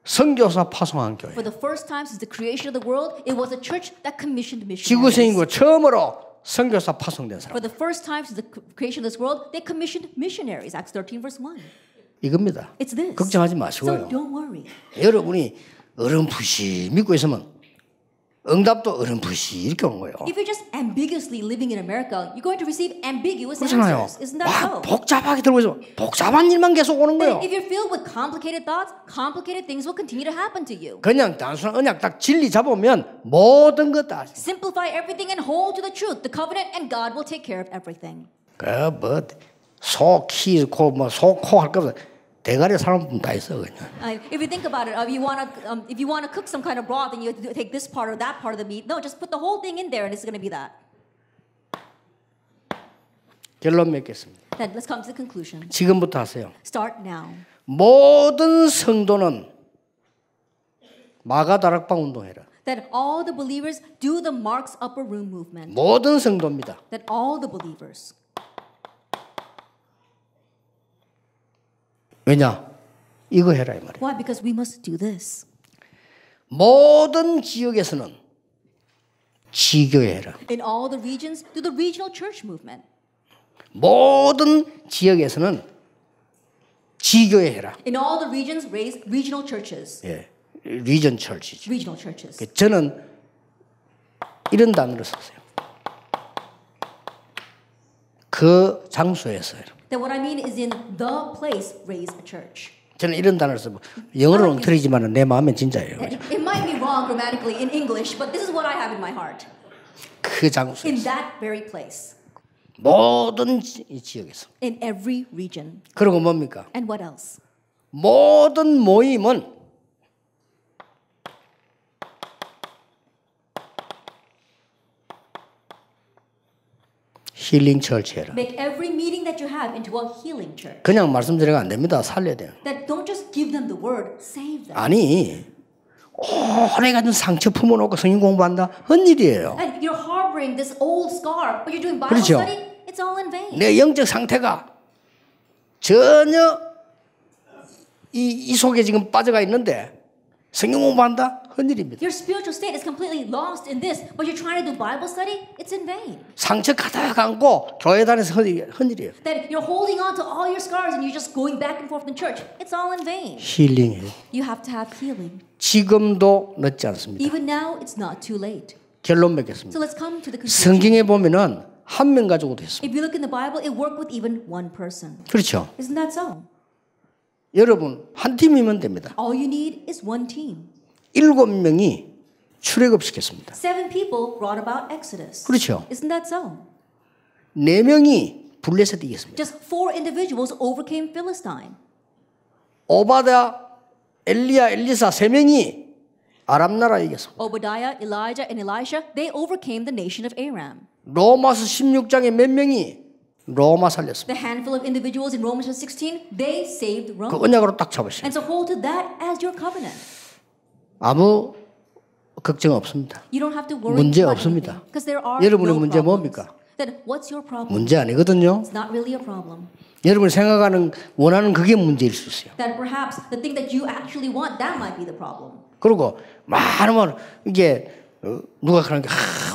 선교사 파송한 교회. For the first time since the creation of the world, it was a church that commissioned missionaries. 지구생이고 처음으로 선교사 파송된 사람. For the first time since the creation of this world, they commissioned missionaries. Acts 13 verse 1. 이겁니다. It's this. 걱정하지 So 마시고요. don't worry. 여러분이 어렴풋이 믿고 있으면 응답도 어렴풋이 이렇게 오는 거예요. If you're just ambiguously living in America, you're going to receive ambiguous 그렇잖아요. answers. Isn't that 와, so? 복잡하게 들고 있어. 복잡한 일만 계속 오는 거예요. If you're filled with complicated thoughts, complicated things will continue to happen to you. 그냥 단순한 언약 딱 진리 잡으면 모든 것 다. Simplify everything and hold to the truth, the covenant, and God will take care of everything. 그뭐 소키고 뭐 소코 할 거면 대가리 사람 다 있어 그냥. If you think about it, if you want to cook some kind of broth and you take this part or that part of the meat, no, just put the whole thing in there and it's going to be that. 결론 맺겠습니다. Then let's come to the conclusion. 지금부터 하세요. Start now. 모든 성도는 마가 다락방 운동해라. That all the believers do the Mark's Upper Room movement. 모든 성도입니다. That all the believers. 왜냐? 이거 해라 이 말이에요. Why? Because we must do this. 모든 지역에서는 지교회 해라. In all the regions, do the regional church movement. 모든 지역에서는 지교회 해라. In all the regions, raise regional churches. 예, 리전 철치죠. Regional churches. 저는 이런 단어를 썼어요. 그 장소에서. That what I mean is in the place, raise a church. 저는 이런 단어를 쓰고 영어로는 엉터리지만 내 마음엔 진짜예요. It might be wrong grammatically in English, but this is what I have in my heart. 그 장소에서. In that very place. 모든 지역에서. In every region. 그리고 뭡니까? And what else? 모든 모임은 힐링 처치해라. Make every meeting that you have into a healing church. 그냥 말씀드리면 안 됩니다. 살려야 돼요. That don't just give them the word, save them. 아니, 오래 가진 상처 품어놓고 성경 공부한다? 헛일이에요. And you're harboring this old scar, but you're doing Bible 그렇죠. study, it's all in vain. 내 영적 상태가 전혀 이 속에 지금 빠져가 있는데 성경 공부한다? 헛일입니다. Your spiritual state is completely lost in this, but you're trying to do Bible study, it's in vain. 상처 가득 안고 교회 다니면서 헛일이에요. That you're holding on to all your scars and you're just going back and forth in church, it's all in vain. 힐링해요. You have to have healing. 지금도 늦지 않습니다. Even now, it's not too late. 결론 맺겠습니다. So let's come to the conclusion. 성경에 보면은 한 명 가지고도 했습니다. If you look in the Bible, it worked with even one person. 그렇죠. Isn't that so? 여러분 한 팀이면 됩니다. All you need is one team. 7명이 출애굽시켰습니다. 7 people brought about Exodus. 그렇죠. Isn't that so? 4명이 블레셋 이겼습니다. Just 4 individuals overcame Philistine. 오바다, 엘리야, 엘리사 3명이 아람 나라 이겼습니다. Obadiah, Elijah, and Elisha, they overcame the nation of Aram. 로마서 16장에 몇 명이 로마 살렸습니다. The handful of individuals in Romans 16, they saved 그 Rome. 언약으로 딱 잡으시죠. And so hold to that as your covenant. 아무 걱정 없습니다. You don't have to worry 문제 about 없습니다. anything, because there are 여러분의 no 문제 problems. 뭡니까? Then what's your problem? 문제 아니거든요. It's not really a problem. 여러분이 생각하는 원하는 그게 문제일 수 있어요. That perhaps the thing that you actually want, that might be the problem. 그리고 많으면 이게 누가 그러는 게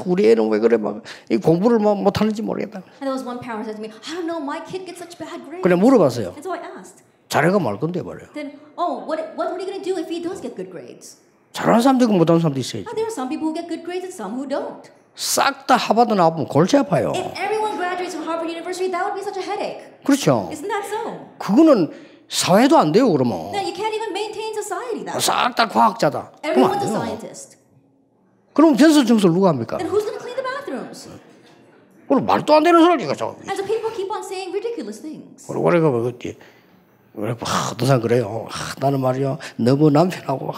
우리 애는 왜 그래 막 이 공부를 뭐 못하는지 모르겠다. And there was one parent who said to me, I don't know, my kid gets such bad grades. 그래 물어봤어요. And so I asked, 잘해가 말 건데 말이에요. then, oh, what are you going to do if he does get good grades? 잘하는 사람도 있고 못하는 사람도 있어야지. There are some people who get good grades and some who don't. 싹 다 하버드 나오면 골치 아파요. If everyone graduates from Harvard University, that would be such a headache. 그렇죠. Isn't that so? 그거는 사회도 안 돼요 그러면. Then you can't even maintain society that way. 싹 다 과학자다. 그럼 안 Everyone's a 돼요. scientist. 그럼 변수 증서를 누가 합니까? Then who's going to clean the bathrooms? 그럼 말도 안 되는 소리가 저. And so people keep on saying ridiculous things. 우리가 뭐 그때 어떤 사람 그래요. 나는 말이야 너무 남편하고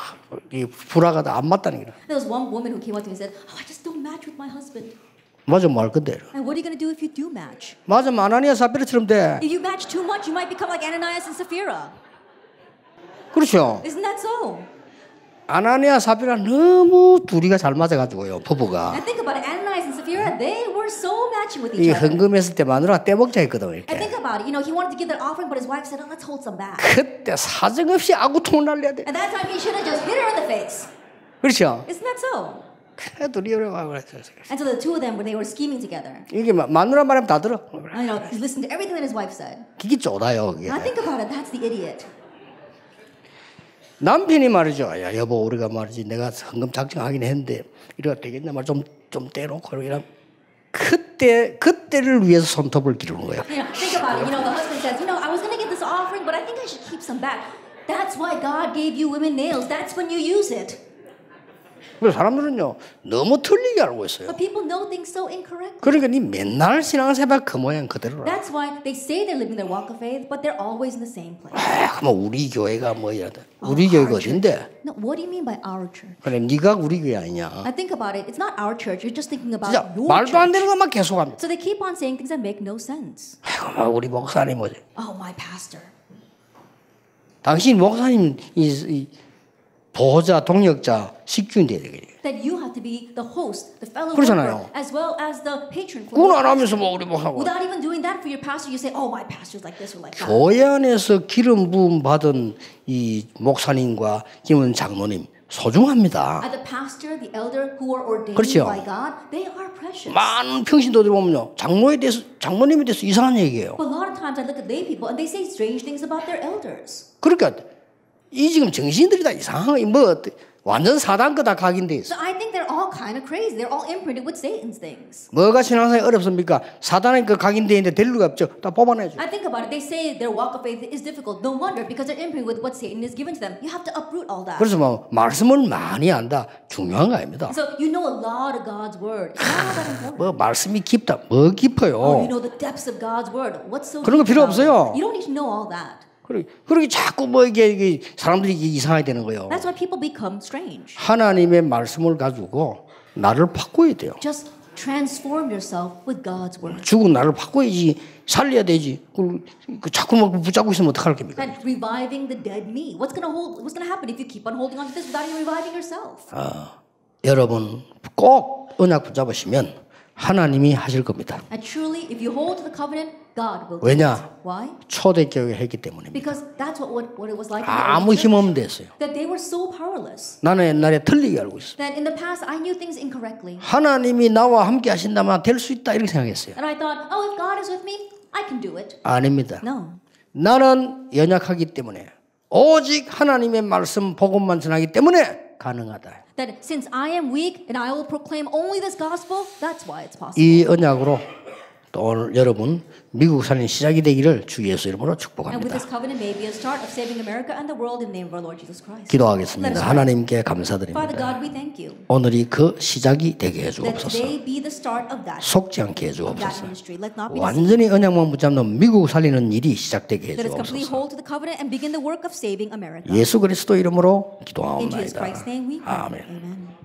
이 불화가 안 맞다는 게. There was one woman who came up to me and said, oh, I just don't match with my husband. 맞아 말 그대로. And what are you going to do if you do match? 맞아 아나니아 사피라처럼 돼. If you match too much, you might become like Ananias and Sapphira. 그렇죠. Isn't that so? 아나니아 사피라 너무 둘이가 잘 맞아가지고요 부부가. And think about it, Ananias and Sapphira, they were so matching with 이 each other. 헌금했을 때 마누라 떼먹자 했거든 And 이렇게. think about it, he wanted to give their offering, but his wife said, oh, let's hold some back. 그때 사정없이 아구통을 날려야 돼. At that time, he should have just hit her in the face. 그렇죠. Isn't that so? 그 둘이 이러고 그랬어요. And so the two of them, they were scheming together. 이게 마누라 말하면 다 들어. And, he listened to everything that his wife said. 기기 쪼다요 그게. Now think about it, that's the idiot. 남편이 말이죠. 야 여보 우리가 말이지 내가 헌금 작정하긴 했는데 이래가 되겠냐 말 좀 떼놓고 이런 그때를 위해서 손톱을 기르는 거예요. Think about it. The husband says, I was going to give this offering, but I think I should keep some back. That's why God gave you women nails. That's when you use it. 그래서 사람들은요 너무 틀리게 알고 있어요. But people know things so incorrectly. 그러니까 니 맨날 신앙생활 그 모양 그대로라. That's why they say they're living their walk of faith, but they're always in the same place. 그럼 우리 교회가 뭐야? 우리 교회가 어딘데? No, what do you mean by our church? 그래 네가 우리 교회 아니냐? I think about it. It's not our church. You're just thinking about 진짜 your 말도 안 되는 church. 것만 계속합니다. So they keep on saying things that make no sense. 아이고 우리 목사님 뭐지? Oh, my pastor. 당신 목사님 이 보호자, 동역자, 식주인 돼야 되겠네. That you have to be the host, the fellow 그러잖아요. worker, as well as the patron. For 그건 your 안 하면서 pastor. 뭐 우리 목사고. Without even doing that for your pastor, you say, "Oh, my pastor's like this or like that." 교회 안에서 기름 부음 받은 이 목사님과 김은 장로님 소중합니다. And the pastor, the elder who are ordained 그렇죠. by God, they are precious. 많은 평신도들 보면요 장로님에 대해서 이상한 얘기예요. But a lot of times I look at lay people and they say strange things about their elders. 그러니까 이 지금 정신들이 다 이상한 뭐 완전 사단 거다 각인돼 있어. So I think they're all kind of crazy. They're all imprinted with Satan's things. 뭐가 신앙생활이 어렵습니까? 사단의 그 각인돼 있는데 될 리가 없죠. 다 뽑아내죠. I think about it. They say their walk of faith is difficult. No wonder because they're imprinted with what Satan has given to them. You have to uproot all that. 그래서 뭐 말씀을 많이 안다 중요한 거 아닙니다. So you know a lot of God's word. It's not that important. 뭐 말씀이 깊다, 뭐 깊어요. Oh, you know the depths of God's word. What's so 그런 거 deep 필요 about it? 없어요. You don't need to know all that. 그렇게 자꾸 뭐 이게 사람들이 이상하게 되는 거예요. That's why people become strange. 하나님의 말씀을 가지고 나를 바꿔야 돼요. Just transform yourself with God's word. 죽은 나를 바꿔야지 살려야 되지. 그 자꾸 막 붙잡고 있으면 어떡할 겁니까? And reviving the dead me. What's going to happen if you keep on holding on to this without even reviving yourself? 여러분 꼭 언약 붙잡으시면 하나님이 하실 겁니다. And truly, if you hold to the covenant, God will do 왜냐? it. Why? 초대교회 했기 때문입니다. Because that's what it was like in the 아무 early 힘 church. 없는 데였어요. That they were so powerless. 나는 옛날에 틀리게 알고 있어요. That in the past, I knew things incorrectly. 하나님이 나와 함께 하신다면 될 수 있다 이렇게 생각했어요. And I thought, oh, if God is with me, I can do it. 아닙니다. No. 나는 연약하기 때문에 오직 하나님의 말씀 복음만 전하기 때문에 가능하다. That since I am weak and I will proclaim only this gospel, that's why it's possible. 이 언약으로 또 오늘 여러분 미국 살림 시작이 되기를 주 예수 이름으로 And with 축복합니다. this covenant may be a start of saving America and the world in the name of our Lord Jesus Christ. 기도하겠습니다. 하나님께 Father 감사드립니다. God, we thank you. 오늘이 그 시작이 되게 That 해주옵소서. today be the start of that 속지 않게 of that 해주옵소서. ministry. Let not be deceived. 완전히 언약만 붙잡는 미국 살리는 일이 시작되게 Let us completely 해주옵소서. hold to the covenant and begin the work of saving America. 예수 그리스도 이름으로 In Jesus 기도하옵나이다. Christ's name we pray. 아멘. Amen.